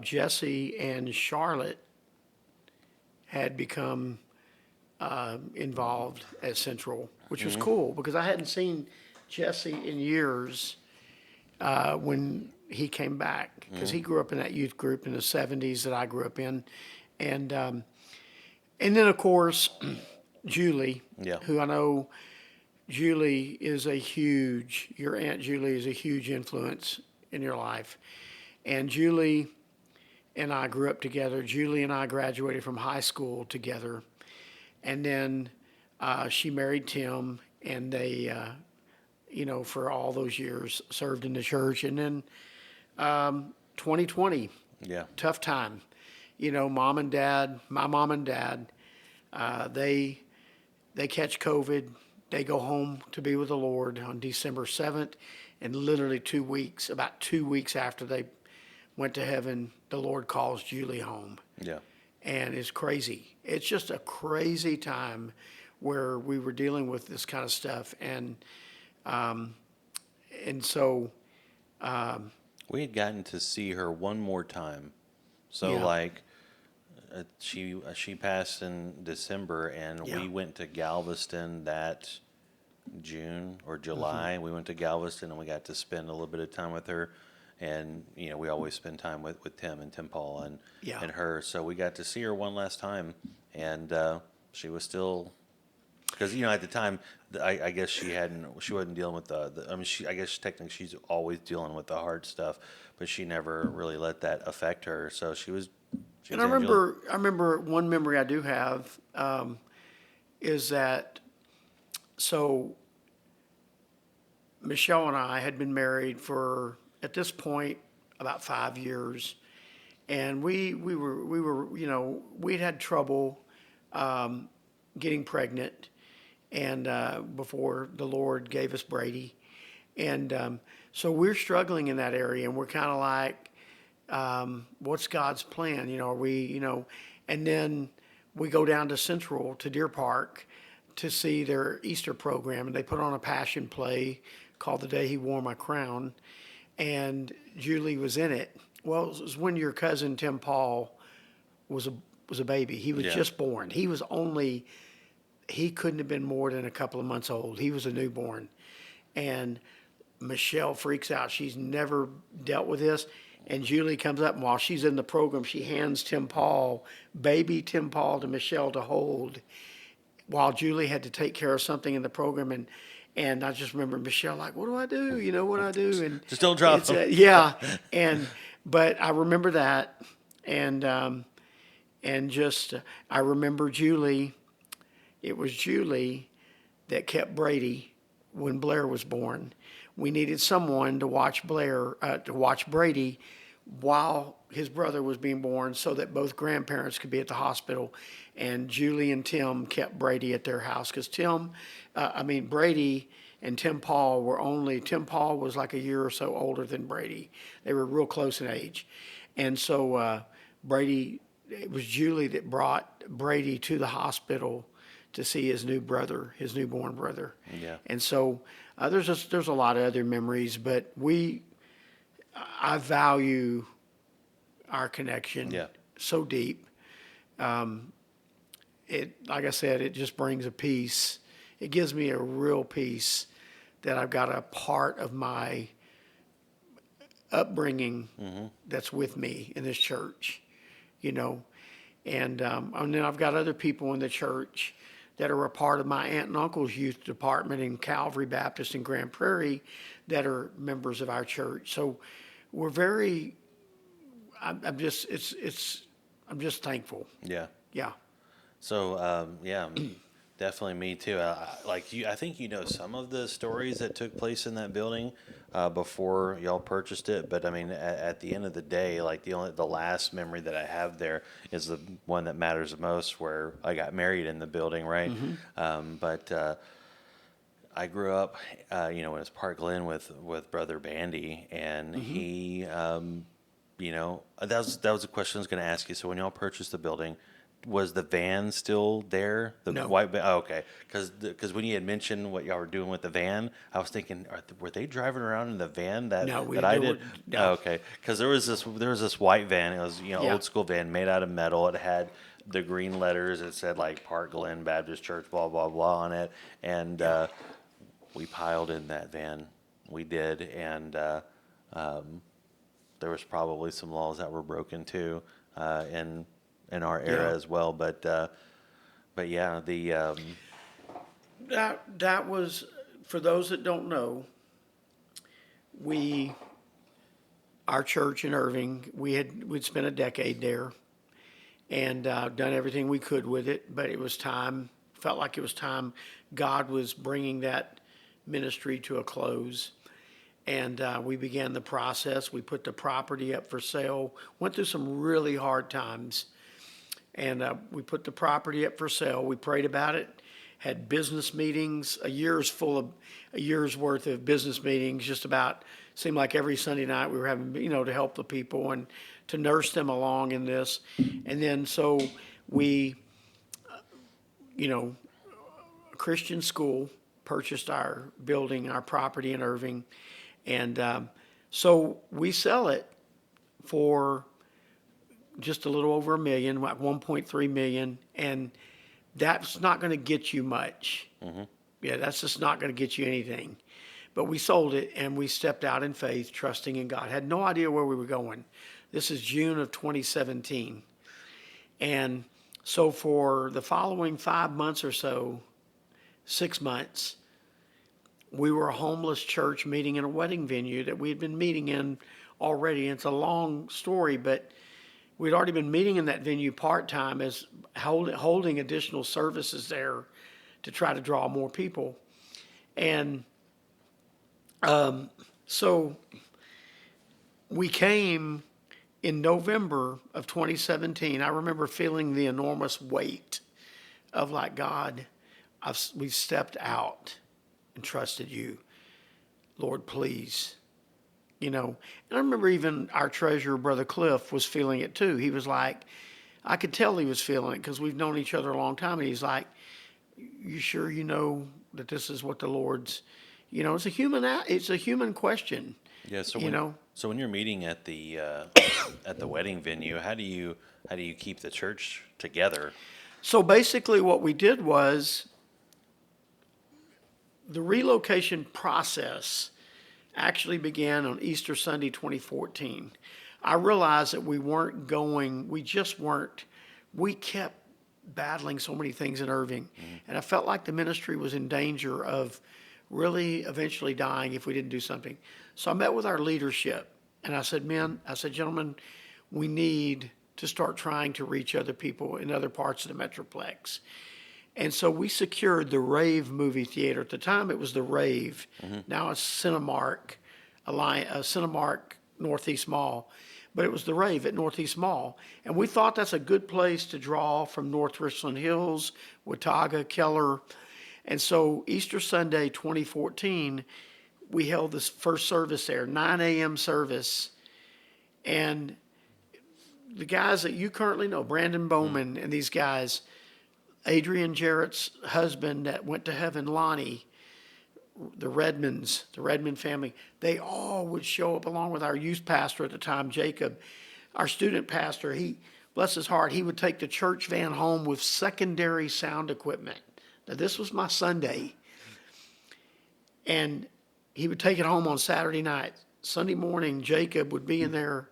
Jesse and Charlotte had become involved at Central, which was cool because I hadn't seen Jesse in years when he came back, because he grew up in that youth group in the 70s that I grew up in. And then, of course, Julie, who I know your Aunt Julie is a huge influence in your life. And Julie and I grew up together. Julie and I graduated from high school together. And then she married Tim, and they, for all those years served in the church. And then 2020, Yeah. tough time. Mom and dad, my mom and dad, they catch COVID. They go home to be with the Lord on December 7th, and literally about 2 weeks after they went to heaven, the Lord calls Julie home. Yeah. And it's crazy. It's just a crazy time where we were dealing with this kind of stuff, and so We had gotten to see her one more time. So yeah, like she passed in December, and yeah, we went to Galveston that June or July. We went to Galveston, and we got to spend a little bit of time with her. And we always spend time with Tim and Tim Paul and yeah. her. So we got to see her one last time, and she was still, because at the time I guess she wasn't dealing with I mean, I guess technically she's always dealing with the hard stuff, but she never really let that affect her. So she was And I Aunt Julie. remember one memory I do have is that so Michelle and I had been married for at this point about 5 years, and we were we'd had trouble getting pregnant, and before the Lord gave us Brady, and so we're struggling in that area, and we're kind of like, what's God's plan? Are we, and then we go down to Central to Deer Park to see their Easter program, and they put on a passion play called "The Day He Wore My Crown," and Julie was in it. Well, it was when your cousin Tim Paul was a baby. He was Yeah. just born. He couldn't have been more than a couple of months old. He was a newborn, and Michelle freaks out. She's never dealt with this. And Julie comes up, and while she's in the program, she hands baby Tim Paul, to Michelle to hold, while Julie had to take care of something in the program. And I just remember Michelle like, what do I do? What do I do? And Just don't drop it's, them. yeah. But I remember that. And just, I remember Julie. It was Julie that kept Brady when Blair was born. We needed someone to watch Brady while his brother was being born, so that both grandparents could be at the hospital. And Julie and Tim kept Brady at their house because Brady and Tim Paul Tim Paul was like a year or so older than Brady. They were real close in age. And so it was Julie that brought Brady to the hospital to see his newborn brother. Yeah. And so there's a lot of other memories, but I value our connection so deep. Like I said, it just brings a peace. It gives me a real peace that I've got a part of my upbringing that's with me in this church, and then I've got other people in the church that are a part of my aunt and uncle's youth department in Calvary Baptist in Grand Prairie that are members of our church. So we're I'm just thankful. Yeah. Yeah. So definitely me too. Like you, I think some of the stories that took place in that building before y'all purchased it. But I mean, at the end of the day, like the last memory that I have there is the one that matters the most, where I got married in the building, right? But I grew up, in Park Glen with Brother Bandy, and he, that was a question I was going to ask you. So when y'all purchased the building, was the van still there? The No. white van? Oh, okay. Because when you had mentioned what y'all were doing with the van, I was thinking, were they driving around in the van that I did? No. Oh, okay. Because there was this white van. It was old school van made out of metal. It had the green letters. It said like Park Glen Baptist Church, blah blah blah on it, and we piled in that van. We did, and there was probably some laws that were broken too, in our era as well. But yeah, the That was for those that don't know, our church in Irving, we'd spent a decade there and done everything we could with it, but it was time, felt like it was time. God was bringing that ministry to a close. And we began the process. We put the property up for sale, went through some really hard times. And we put the property up for sale. We prayed about it, had business meetings, a year's worth of business meetings, just about, seemed like every Sunday night we were having, to help the people and to nurse them along in this. And then so we, a Christian school purchased our building, our property in Irving. And so we sell it for just a little over $1 million, like 1.3 million, and that's not going to get you much. Mm-hmm. Yeah, that's just not going to get you anything. But we sold it, and we stepped out in faith, trusting in God. Had no idea where we were going. This is June of 2017. And so for the following 5 months or so, 6 months, we were a homeless church meeting in a wedding venue that we had been meeting in already. And it's a long story, but we'd already been meeting in that venue part-time as holding additional services there to try to draw more people. And so we came in November of 2017. I remember feeling the enormous weight of like, God, we've stepped out and trusted you. Lord, please. And I remember even our treasurer, Brother Cliff, was feeling it too. He was like, I could tell he was feeling it because we've known each other a long time. And he's like, you sure you know that this is what the Lord's, it's a human question. Yeah. So when you're meeting at the wedding venue, how do you keep the church together? So basically what we did was the relocation process actually began on Easter Sunday 2014. I realized that we kept battling so many things in Irving. Mm-hmm. And I felt like the ministry was in danger of really eventually dying if we didn't do something. So I met with our leadership and I said, gentlemen, we need to start trying to reach other people in other parts of the Metroplex. And so we secured the Rave movie theater. At the time, it was the Rave. Mm-hmm. Now it's Cinemark Northeast Mall. But it was the Rave at Northeast Mall. And we thought that's a good place to draw from North Richland Hills, Watauga, Keller. And so Easter Sunday 2014, we held this first service there, 9 a.m. service. And the guys that you currently know, Brandon Bowman and these guys, Adrian Jarrett's husband that went to heaven, Lonnie, the Redmond family, they all would show up along with our youth pastor at the time, Jacob, our student pastor. He, bless his heart, he would take the church van home with secondary sound equipment. Now, this was my Sunday. And he would take it home on Saturday night. Sunday morning, Jacob would be in there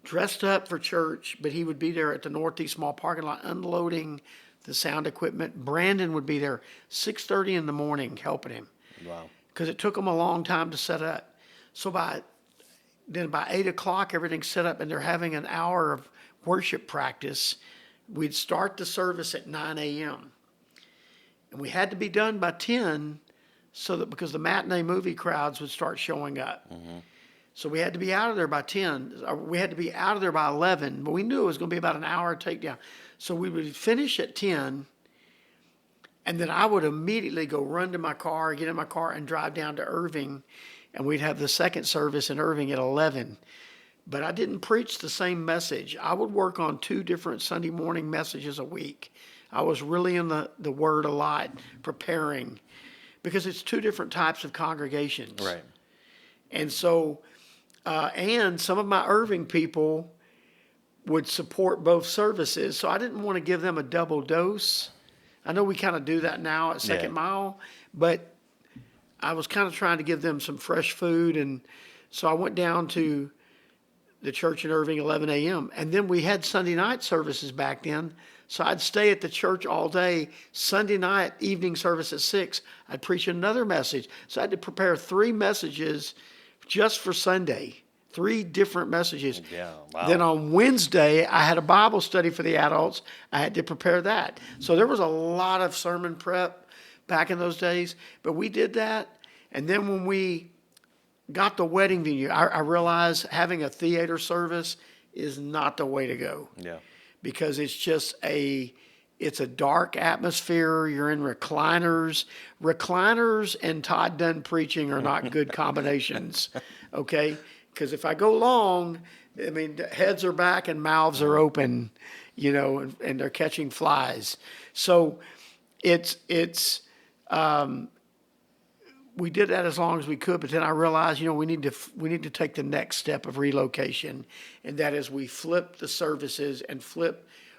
dressed up for church, but he would be there at the Northeast Mall parking lot unloading the sound equipment. Brandon would be there 6:30 in the morning helping him. Wow. Because it took him a long time to set up. So by 8 o'clock, everything's set up and they're having an hour of worship practice. We'd start the service at 9 a.m. And we had to be done by 10 because the matinee movie crowds would start showing up. Mm-hmm. So we had to be out of there by 10. We had to be out of there by 11, but we knew it was going to be about an hour takedown. So we would finish at 10, and then I would immediately go run to my car, get in my car, and drive down to Irving, and we'd have the second service in Irving at 11. But I didn't preach the same message. I would work on 2 different Sunday morning messages a week. I was really in the Word a lot, preparing, because it's 2 different types of congregations. Right. And so, and some of my Irving people would support both services, so I didn't want to give them a double dose. I know we kind of do that now at Second Mile, but I was kind of trying to give them some fresh food, and so I went down to the church in Irving 11 a.m. And then we had Sunday night services back then, So I'd stay at the church all day. Sunday night, evening service at 6, I'd preach another message. So I had to prepare 3 messages just for Sunday, 3 different messages. Yeah, wow. Then on Wednesday, I had a Bible study for the adults. I had to prepare that. So there was a lot of sermon prep back in those days. But we did that. And then when we got the wedding venue, I realized having a theater service is not the way to go. Yeah. Because it's a dark atmosphere. You're in recliners. Recliners and Todd Dunn preaching are not good combinations, okay? Because if I go long, I mean, heads are back and mouths are open, and they're catching flies. So we did that as long as we could, but then I realized, we need to take the next step of relocation, and that is we flipped the services and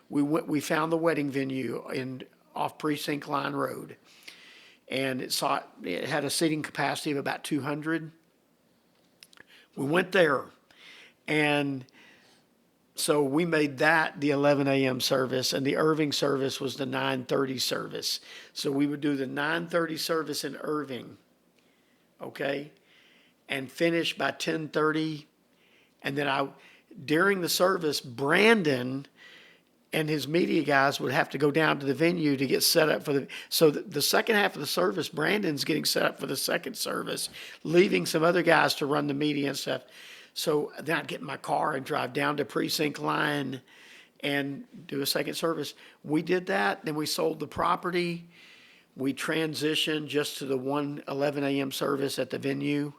we found the wedding venue off Precinct Line Road, and it had a seating capacity of about 200. We went there, and so we made that the 11 a.m. service, and the Irving service was the 9:30 service. So we would do the 9:30 service in Irving, okay, and finish by 10:30. And then during the service, Brandon and his media guys would have to go down to the venue to get set up so the second half of the service, Brandon's getting set up for the second service, leaving some other guys to run the media and stuff. So then I'd get in my car and drive down to Precinct Line and do a second service. We did that. Then we sold the property. We transitioned just to the 11 a.m. service at the venue,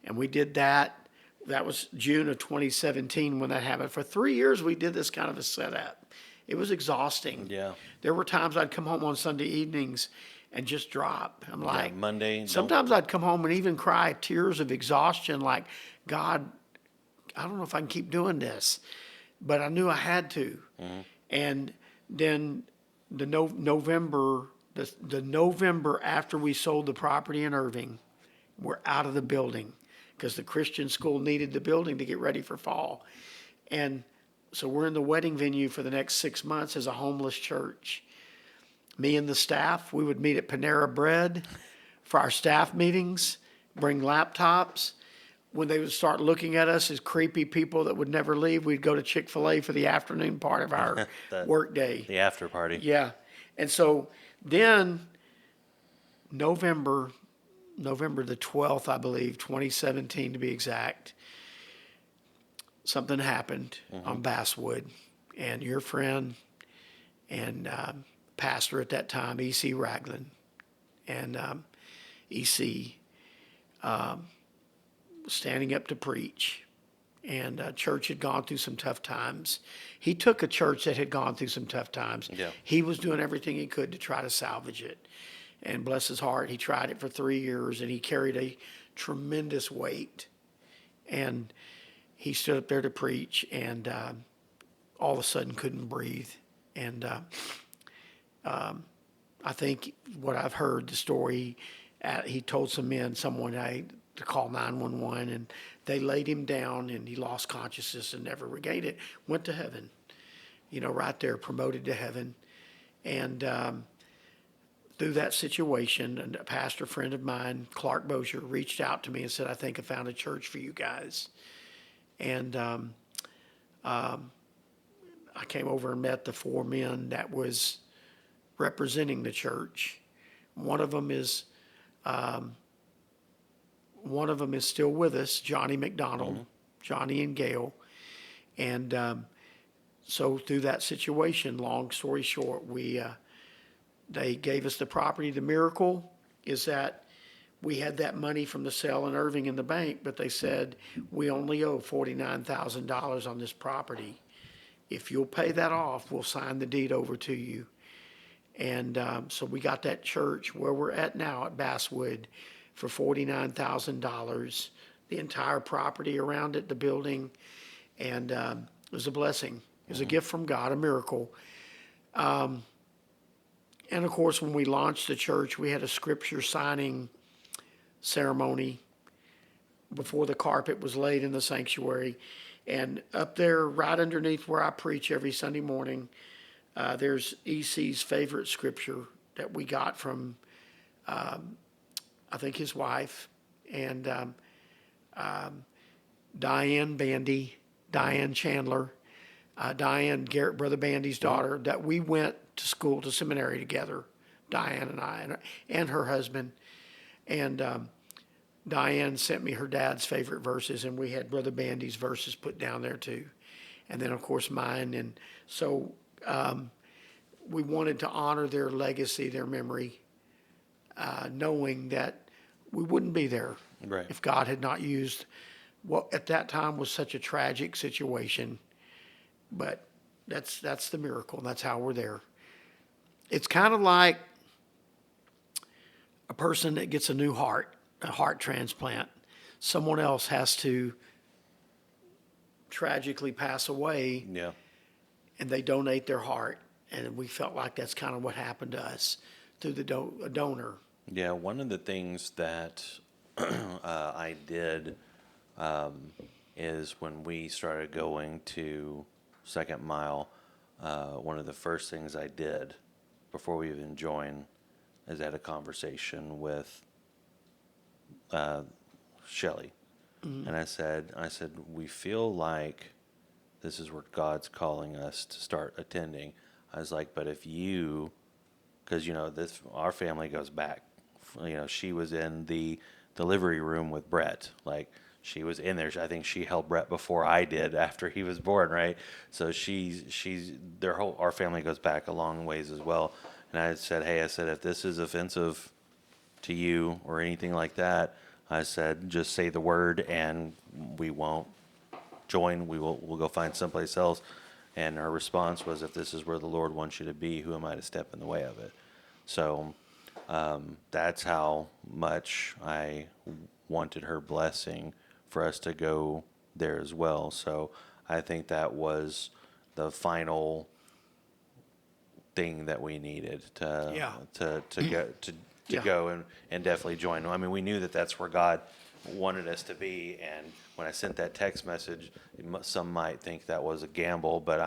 and we did that. That was June of 2017 when that happened. For 3 years, we did this kind of a setup. It was exhausting. Yeah. There were times I'd come home on Sunday evenings and just drop. I'm like, Monday. Sometimes I'd come home and even cry tears of exhaustion, like, God, I don't know if I can keep doing this. But I knew I had to. Mm-hmm. And then the November after we sold the property in Irving, we're out of the building because the Christian school needed the building to get ready for fall. And so we're in the wedding venue for the next 6 months as a homeless church. Me and the staff, we would meet at Panera Bread for our staff meetings, bring laptops. When they would start looking at us as creepy people that would never leave, we'd go to Chick-fil-A for the afternoon part of our work day. The after party. Yeah. And so then November the 12th, I believe, 2017 to be exact, something happened on Basswood, and your friend and pastor at that time, E.C. Ragland, and E.C. Standing up to preach, and church had gone through some tough times. He took a church that had gone through some tough times. Yeah. He was doing everything he could to try to salvage it. And bless his heart, he tried it for 3 years, and he carried a tremendous weight. And he stood up there to preach, and all of a sudden couldn't breathe. And I think what I've heard, the story, he told someone to call 911, and they laid him down, and he lost consciousness and never regained it. Went to heaven, right there, promoted to heaven. And through that situation, a pastor friend of mine, Clark Bozier, reached out to me and said, I think I found a church for you guys. And I came over and met the 4 men that was representing the church. One of them is still with us, Johnny McDonald, Johnny and Gail. And so through that situation, long story short, they gave us the property. The miracle is that we had that money from the sale in Irving in the bank, but they said, we only owe $49,000 on this property. If you'll pay that off, we'll sign the deed over to you. And so we got that church where we're at now at Basswood for $49,000, the entire property around it, the building, and it was a blessing. It was a gift from God, a miracle. And of course, when we launched the church, we had a scripture signing ceremony before the carpet was laid in the sanctuary. And up there, right underneath where I preach every Sunday morning, there's EC's favorite scripture that we got from, I think, his wife and Diane Chandler, Diane, Garrett, Brother Bandy's daughter, that we went to school, to seminary together, Diane and I, and her husband. And Diane sent me her dad's favorite verses, and we had Brother Bandy's verses put down there too. And then, of course, mine. And so we wanted to honor their legacy, their memory, knowing that we wouldn't be there if God had not used what at that time was such a tragic situation. But that's the miracle. That's how we're there. It's kind of like a person that gets a heart transplant. Someone else has to tragically pass away, and they donate their heart. And we felt like that's kind of what happened to us through the donor. Yeah, one of the things that I did is when we started going to Second Mile, one of the first things I did before we even joined is I had a conversation with Shelley. And I said, we feel like this is where God's calling us to start attending. I was like, but if you, because, our family goes back. She was in the delivery room with Brett. Like, she was in there. I think she held Brett before I did after he was born, right? So our family goes back a long ways as well. And I said, hey, if this is offensive to you or anything like that, I said, just say the word and we won't join. We'll go find someplace else. And her response was, if this is where the Lord wants you to be, who am I to step in the way of it? So that's how much I wanted her blessing for us to go there as well. So I think that was the final thing that we needed to go and definitely join. I mean, we knew that that's where God wanted us to be, and when I sent that text message, some might think that was a gamble, but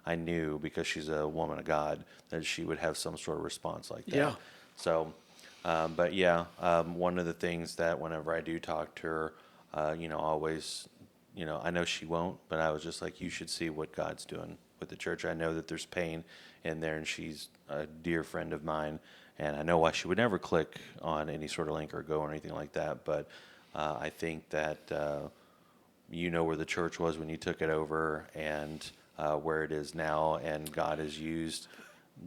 I knew, because she's a woman of God, that she would have some sort of response like that. Yeah. So, one of the things that whenever I do talk to her, always, I know she won't, but I was just like, you should see what God's doing with the church. I know that there's pain in there, and she's a dear friend of mine, and I know why she would never click on any sort of link or go or anything like that, but I think that where the church was when you took it over, and where it is now, and God has used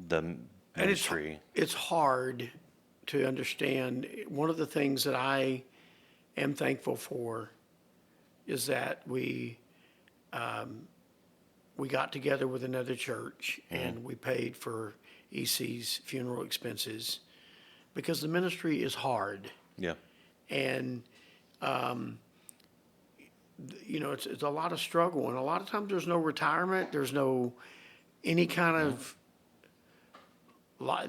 the ministry. And it's hard to understand. One of the things that I am thankful for is that we got together with another church, and we paid for EC's funeral expenses, because the ministry is hard. Yeah. And it's a lot of struggle, and a lot of times there's no retirement, there's no any kind of a lot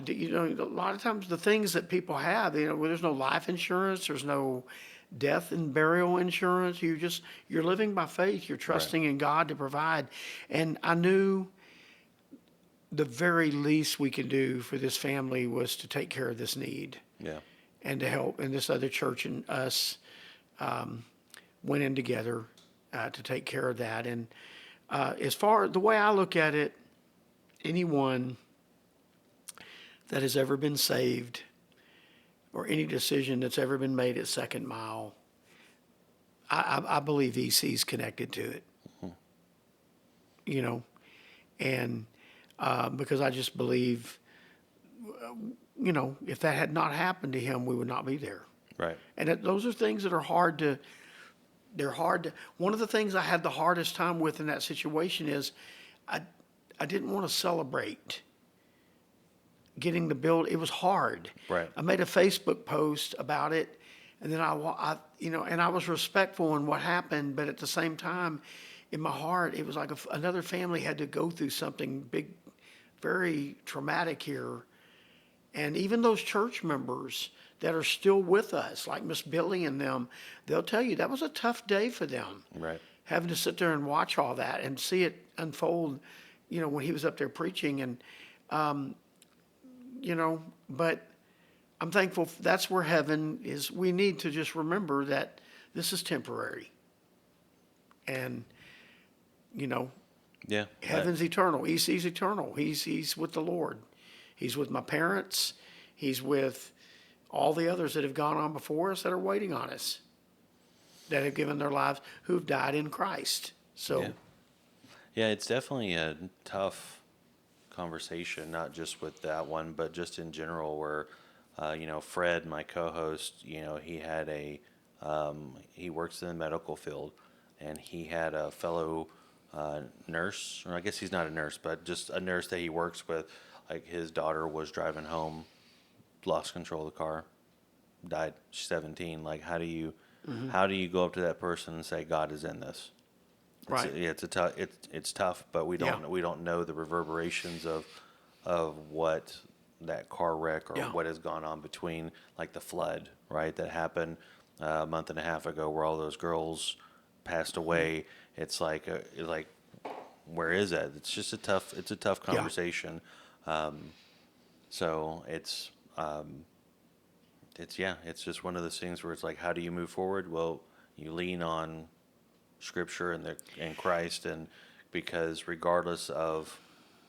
of times the things that people have, where there's no life insurance, there's no death and burial insurance. You're living by faith. You're trusting in God to provide. And I knew the very least we could do for this family was to take care of this need. Yeah. And to help. And this other church and us went in together to take care of that. And as far the way I look at it, anyone that has ever been saved, or any decision that's ever been made at Second Mile, I believe EC's connected to it. And because I just believe, if that had not happened to him, we would not be there. Right. And those are things that are hard to. One of the things I had the hardest time with in that situation is I didn't want to celebrate getting the build. It was hard. Right. I made a Facebook post about it, and then and I was respectful in what happened, but at the same time, in my heart, it was like another family had to go through something big, very traumatic here. And even those church members that are still with us, like Miss Billy and them, they'll tell you that was a tough day for them. Right. Having to sit there and watch all that and see it unfold when he was up there preaching, and but I'm thankful that's where heaven is. We need to just remember that this is temporary, and Yeah. heaven's eternal. He's eternal. He's with the Lord. He's with my parents. He's with all the others that have gone on before us that are waiting on us, that have given their lives, who have died in Christ. So, yeah, it's definitely a tough conversation, not just with that one, but just in general. Where, Fred, my co-host, he had he works in the medical field, and he had a fellow nurse, or I guess he's not a nurse, but just a nurse that he works with. Like his daughter was driving home, lost control of the car, died. She's 17. Like, how do you go up to that person and say God is in this? right. It's tough, but we don't know the reverberations of what that car wreck or what has gone on between, like the flood, right, that happened a month and a half ago, where all those girls passed away. It's like where is that? It's just a tough conversation. So it's just one of those things where it's like, how do you move forward? Well, you lean on Scripture and Christ, and because regardless of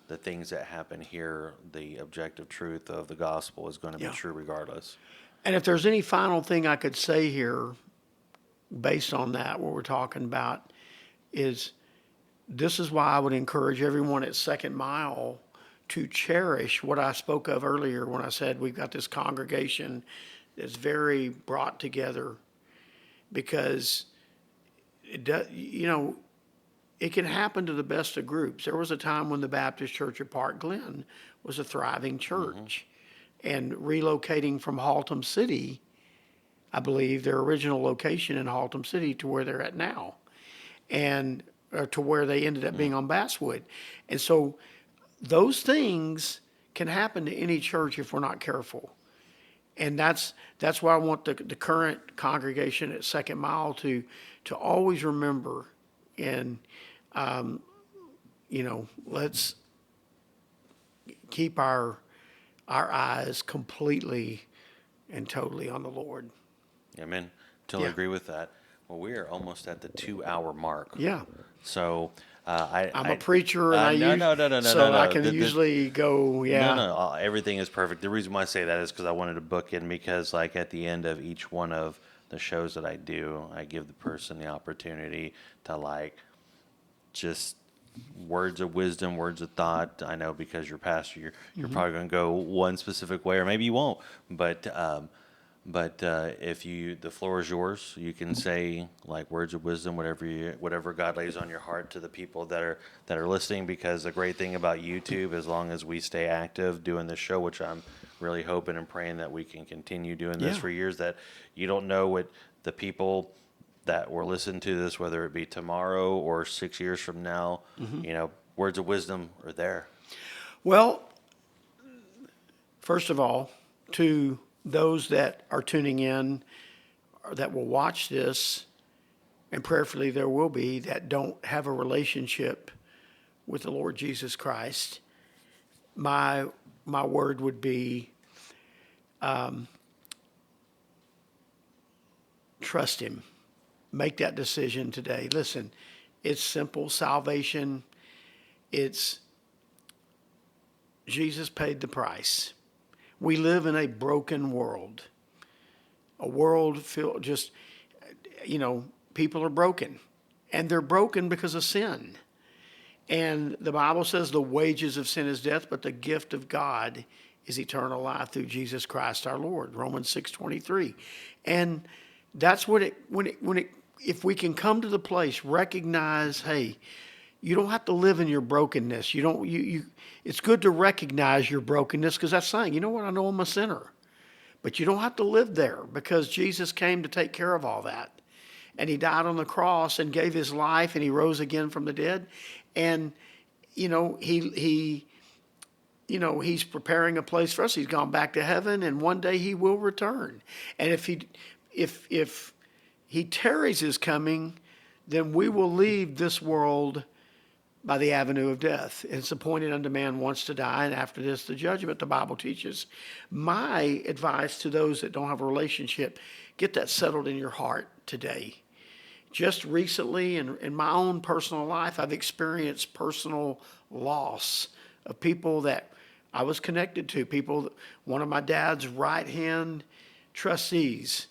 the things that happen here, the objective truth of the gospel is going to be true regardless. And if there's any final thing I could say here, based on that, what we're talking about, is this is why I would encourage everyone at Second Mile to cherish what I spoke of earlier when I said we've got this congregation that's very brought together, because it does, it can happen to the best of groups. There was a time when the Baptist Church of Park Glen was a thriving church, and relocating from Haltom City, I believe their original location in Haltom City, to where they're at now, and to where they ended up being on Basswood. And so those things can happen to any church if we're not careful. And that's why I want the current congregation at Second Mile to always remember, and let's keep our eyes completely and totally on the Lord. Amen. Totally agree with that. Well, we are almost at the 2-hour mark. Yeah. So I'm a preacher, and I can usually go. Yeah. No. Everything is perfect. The reason why I say that is because I wanted to book in, because like at the end of each one of the shows that I do, I give the person the opportunity to just words of wisdom, words of thought. I know because you're pastor, you're probably going to go one specific way, or maybe you won't. But if the floor is yours, you can say like words of wisdom, whatever God lays on your heart to the people that are listening. Because the great thing about YouTube, as long as we stay active doing this show, which I'm really hoping and praying that we can continue doing this for years, that you don't know what the people that will listen to this, whether it be tomorrow or 6 years from now, words of wisdom are there. Well, first of all, to those that are tuning in, or that will watch this, and prayerfully there will be, that don't have a relationship with the Lord Jesus Christ, my word would be, trust Him. Make that decision today. Listen, it's simple. Salvation, it's Jesus paid the price. We live in a broken world. A world filled people are broken. And they're broken because of sin. And the Bible says the wages of sin is death, but the gift of God is eternal life through Jesus Christ our Lord. Romans 6:23. And that's if we can come to the place, recognize, hey, you don't have to live in your brokenness. It's good to recognize your brokenness, because that's saying, you know what, I know I'm a sinner. But you don't have to live there, because Jesus came to take care of all that. And He died on the cross and gave His life, and He rose again from the dead. And, He's preparing a place for us. He's gone back to heaven, and one day He will return. And if He tarries His coming, then we will leave this world by the avenue of death. It's appointed unto man once to die, and after this, the judgment, the Bible teaches. My advice to those that don't have a relationship, get that settled in your heart today. Just recently, in my own personal life, I've experienced personal loss of people that I was connected to, people, one of my dad's right-hand trustees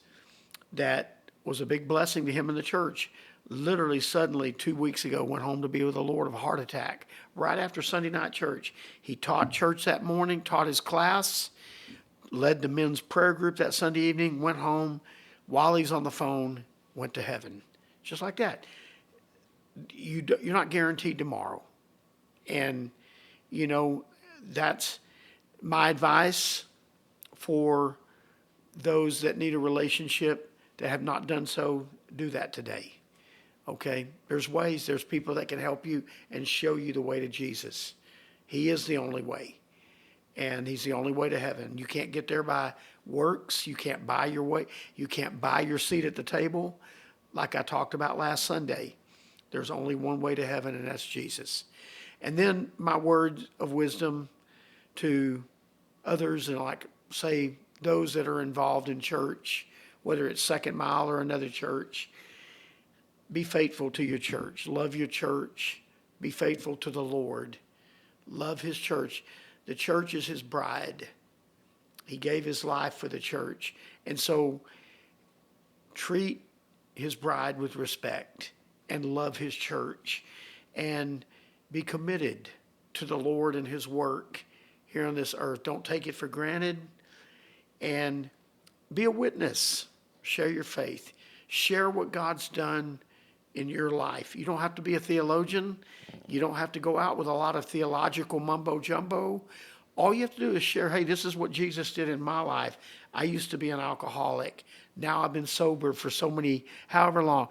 that was a big blessing to him in the church. Literally, suddenly, 2 weeks ago, went home to be with the Lord of a heart attack right after Sunday night church. He taught church that morning, taught his class, led the men's prayer group that Sunday evening, went home. While he's on the phone, went to heaven. Just like that. You're not guaranteed tomorrow. And, that's my advice for those that need a relationship that have not done so. Do that today. Okay? There's ways, there's people that can help you and show you the way to Jesus. He is the only way. And he's the only way to heaven. You can't get there by works. You can't buy your way. You can't buy your seat at the table. Like I talked about last Sunday, there's only one way to heaven, and that's Jesus. And then my words of wisdom to others, and like say those that are involved in church, whether it's Second Mile or another church, be faithful to your church. Love your church. Be faithful to the Lord. Love his church. The church is his bride. He gave his life for the church. And so treat his bride with respect and love his church and be committed to the Lord and his work here on this earth. Don't take it for granted, and be a witness. Share your faith. Share what God's done in your life. You don't have to be a theologian. You don't have to go out with a lot of theological mumbo jumbo. All you have to do is share, hey, this is what Jesus did in my life. I used to be an alcoholic. Now I've been sober for however long.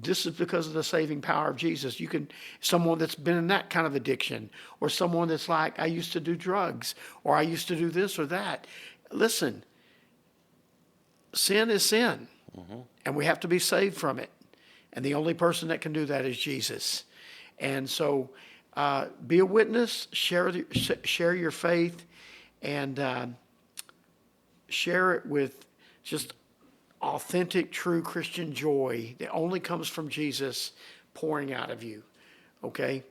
This is because of the saving power of Jesus. You can, someone that's been in that kind of addiction, or someone that's like, I used to do drugs, or I used to do this or that. Listen, sin is sin, and we have to be saved from it. And the only person that can do that is Jesus. And so be a witness, share your faith, and share it with just authentic, true Christian joy that only comes from Jesus pouring out of you. Okay?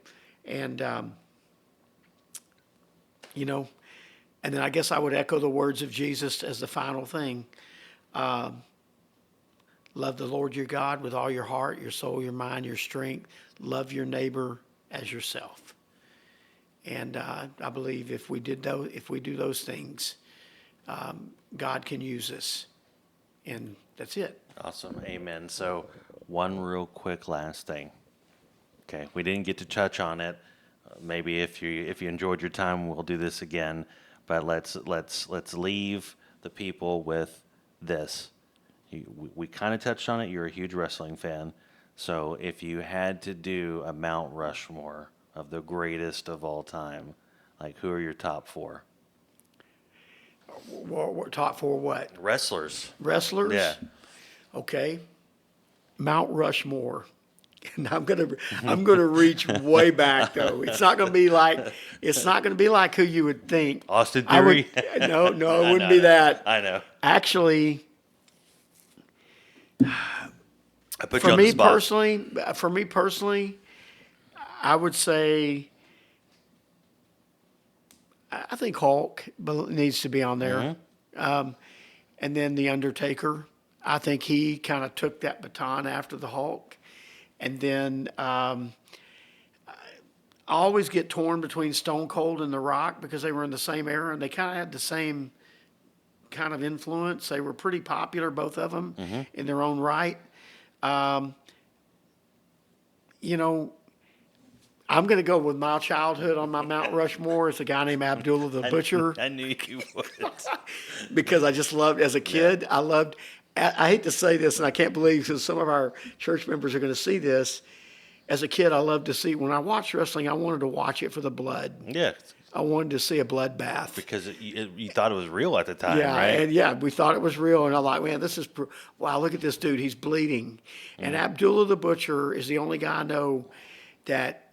And, and then I guess I would echo the words of Jesus as the final thing. Love the Lord your God with all your heart, your soul, your mind, your strength. Love your neighbor as yourself. And I believe if we do those things, God can use us. And that's it. Awesome. Amen. So one real quick last thing. Okay. We didn't get to touch on it. Maybe if you enjoyed your time, we'll do this again. But let's leave the people with this. We kind of touched on it. You're a huge wrestling fan. So if you had to do a Mount Rushmore of the greatest of all time, like who are your top four? Top four what? Wrestlers. Wrestlers? Yeah. Okay. Mount Rushmore. And I'm gonna reach way back though. It's not gonna be like who you would think. Austin Theory? No, it wouldn't be that. I know. Actually, I put you on the spot. For me personally, I would say I think Hulk needs to be on there. And then The Undertaker. I think he kind of took that baton after the Hulk. And then I always get torn between Stone Cold and The Rock because they were in the same era and they kind of had the same kind of influence. They were pretty popular, both of them, in their own right. I'm going to go with my childhood on my Mount Rushmore. It's a guy named Abdullah the Butcher. I knew you would. Because I just loved, as a kid, I hate to say this, and I can't believe because some of our church members are going to see this. As a kid, I loved to see, when I watched wrestling, I wanted to watch it for the blood. Yeah. I wanted to see a bloodbath. Because you thought it was real at the time, right? And we thought it was real. And I'm like, man, wow, look at this dude. He's bleeding. And Abdullah the Butcher is the only guy I know that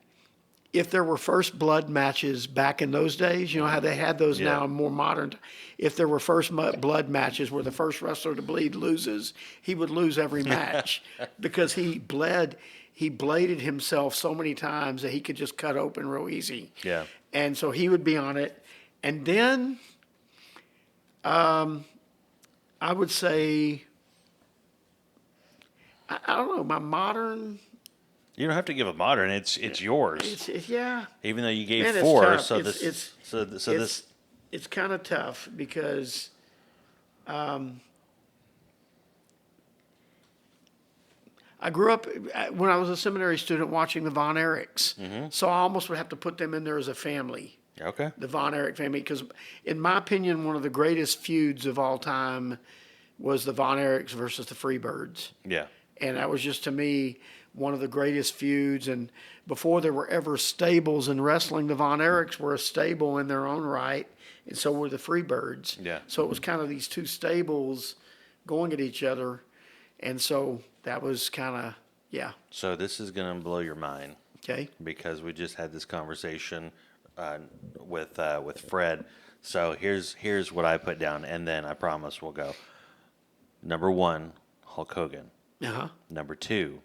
if there were first blood matches back in those days, you know how they had those Yeah. now in more modern. If there were first blood matches where the first wrestler to bleed loses, he would lose every match because he bladed himself so many times that he could just cut open real easy. Yeah. And so he would be on it. And then I would say, I don't know, my modern. You don't have to give a modern. It's yours. Yeah. Even though you gave Man, it's 4, tough. so It's- this it's- so this It's kind of tough because I grew up when I was a seminary student watching the Von Erichs, so I almost would have to put them in there as a family, okay. the Von Erich family, because in my opinion, one of the greatest feuds of all time was the Von Erichs versus the Freebirds. Yeah. And that was just, to me, one of the greatest feuds. And before there were ever stables in wrestling, the Von Erichs were a stable in their own right, and so were the Freebirds. Yeah. So it was kind of these two stables going at each other. And so that was kind of, yeah. So this is going to blow your mind Okay. because we just had this conversation with Fred. So here's what I put down, and then I promise we'll go. Number 1, Hulk Hogan. Uh-huh. Number 2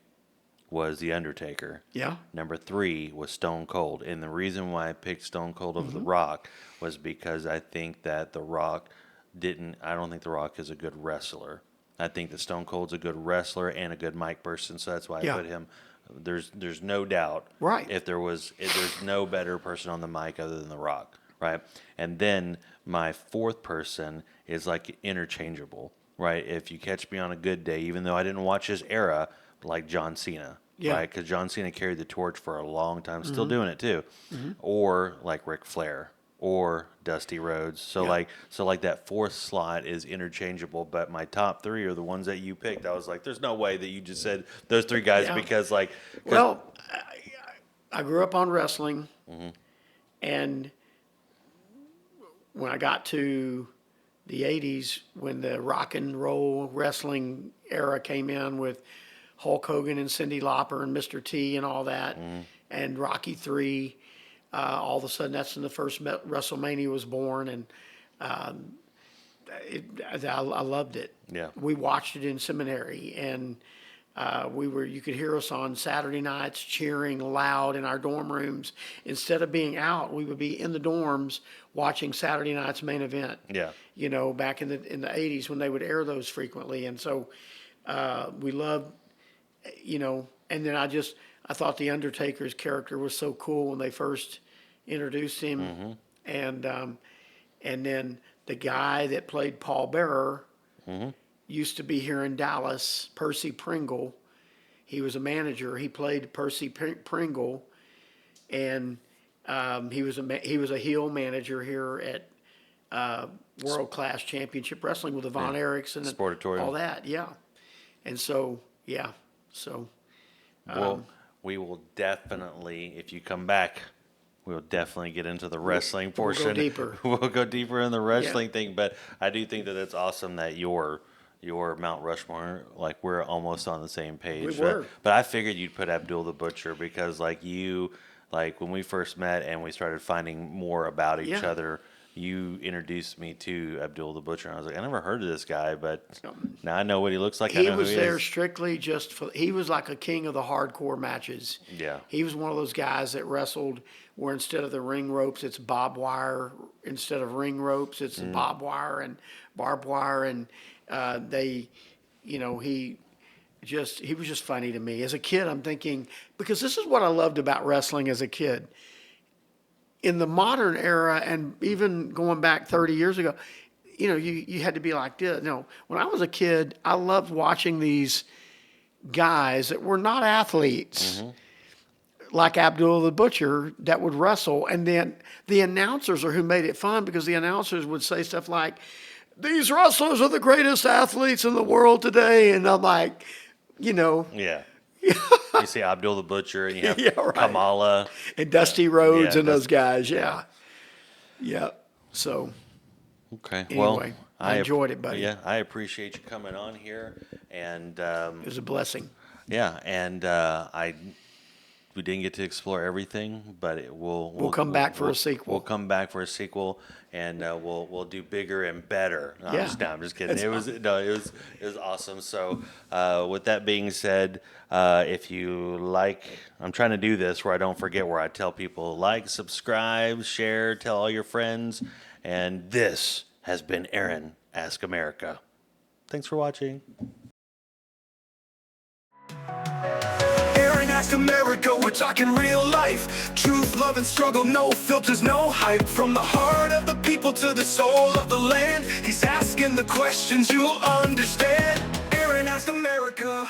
was The Undertaker. Yeah. Number 3 was Stone Cold. And the reason why I picked Stone Cold over The Rock was because I think that The Rock I don't think The Rock is a good wrestler. I think that Stone Cold's a good wrestler and a good mic person, so that's why I put him. There's no doubt. Right. If there's no better person on the mic other than The Rock, right? And then my 4th person is like interchangeable, right? If you catch me on a good day, even though I didn't watch his era, like John Cena. Yeah. Right, because John Cena carried the torch for a long time, still doing it too, or like Ric Flair or Dusty Rhodes. So like that 4th slot is interchangeable. But my top 3 are the ones that you picked. I was like, there's no way that you just said those 3 guys because like. Well, I grew up on wrestling, and when I got to the 80s, when the rock and roll wrestling era came in with Hulk Hogan and Cyndi Lauper and Mr. T and all that, and Rocky III, all of a sudden that's when the first WrestleMania was born, and I loved it. Yeah. We watched it in seminary, and you could hear us on Saturday nights cheering loud in our dorm rooms. Instead of being out, we would be in the dorms watching Saturday night's main event. Yeah. You know, back in the 80s when they would air those frequently. And so we loved, you know, and then I thought the Undertaker's character was so cool when they first introduced him. And then the guy that played Paul Bearer used to be here in Dallas, Percy Pringle. He was a manager. He played Percy Pringle, and he was a heel manager here at World Class Championship Wrestling with the Von Erichs and Sportatorium. all that. Yeah, and so Well, we will definitely, if you come back, we'll definitely get into the wrestling portion. We'll go deeper. We'll go deeper in the wrestling thing, but I do think that it's awesome that your Mount Rushmore, like we're almost on the same page. We were. But I figured you'd put Abdul the Butcher because like when we first met and we started finding more about each other, you introduced me to Abdul the Butcher. And I was like, I never heard of this guy, but now I know what he looks like. I He know was who he there is. strictly he was like a king of the hardcore matches. Yeah. He was one of those guys that wrestled where instead of the ring ropes, it's barbed wire. Instead of ring ropes, it's barbed wire and barbed wire. And he was just funny to me. As a kid, I'm thinking, because this is what I loved about wrestling as a kid. In the modern era, and even going back 30 years ago, you know, you had to be like this. No, when I was a kid, I loved watching these guys that were not athletes, like Abdul the Butcher, that would wrestle. And then the announcers are who made it fun, because the announcers would say stuff like, "These wrestlers are the greatest athletes in the world today." And I'm like, you know. Yeah. You see Abdul the Butcher, and you have Kamala. And Dusty Rhodes Yeah, and those guys, yeah. So, Okay. anyway, Well, I enjoyed it, buddy. Yeah, I appreciate you coming on here, and It was a blessing. yeah, and I didn't get to explore everything, but We'll come back for a sequel. We'll come back for a sequel, and we'll do bigger and better. No, I'm just kidding. It was awesome. So with that being said, if you like, I'm trying to do this where I don't forget, where I tell people like, subscribe, share, tell all your friends, and this has been Aaron Ask America. Thanks for watching. Ask America, we're talking real life. Truth, love, and struggle, no filters, no hype. From the heart of the people to the soul of the land, he's asking the questions you'll understand. Aaron Ask America.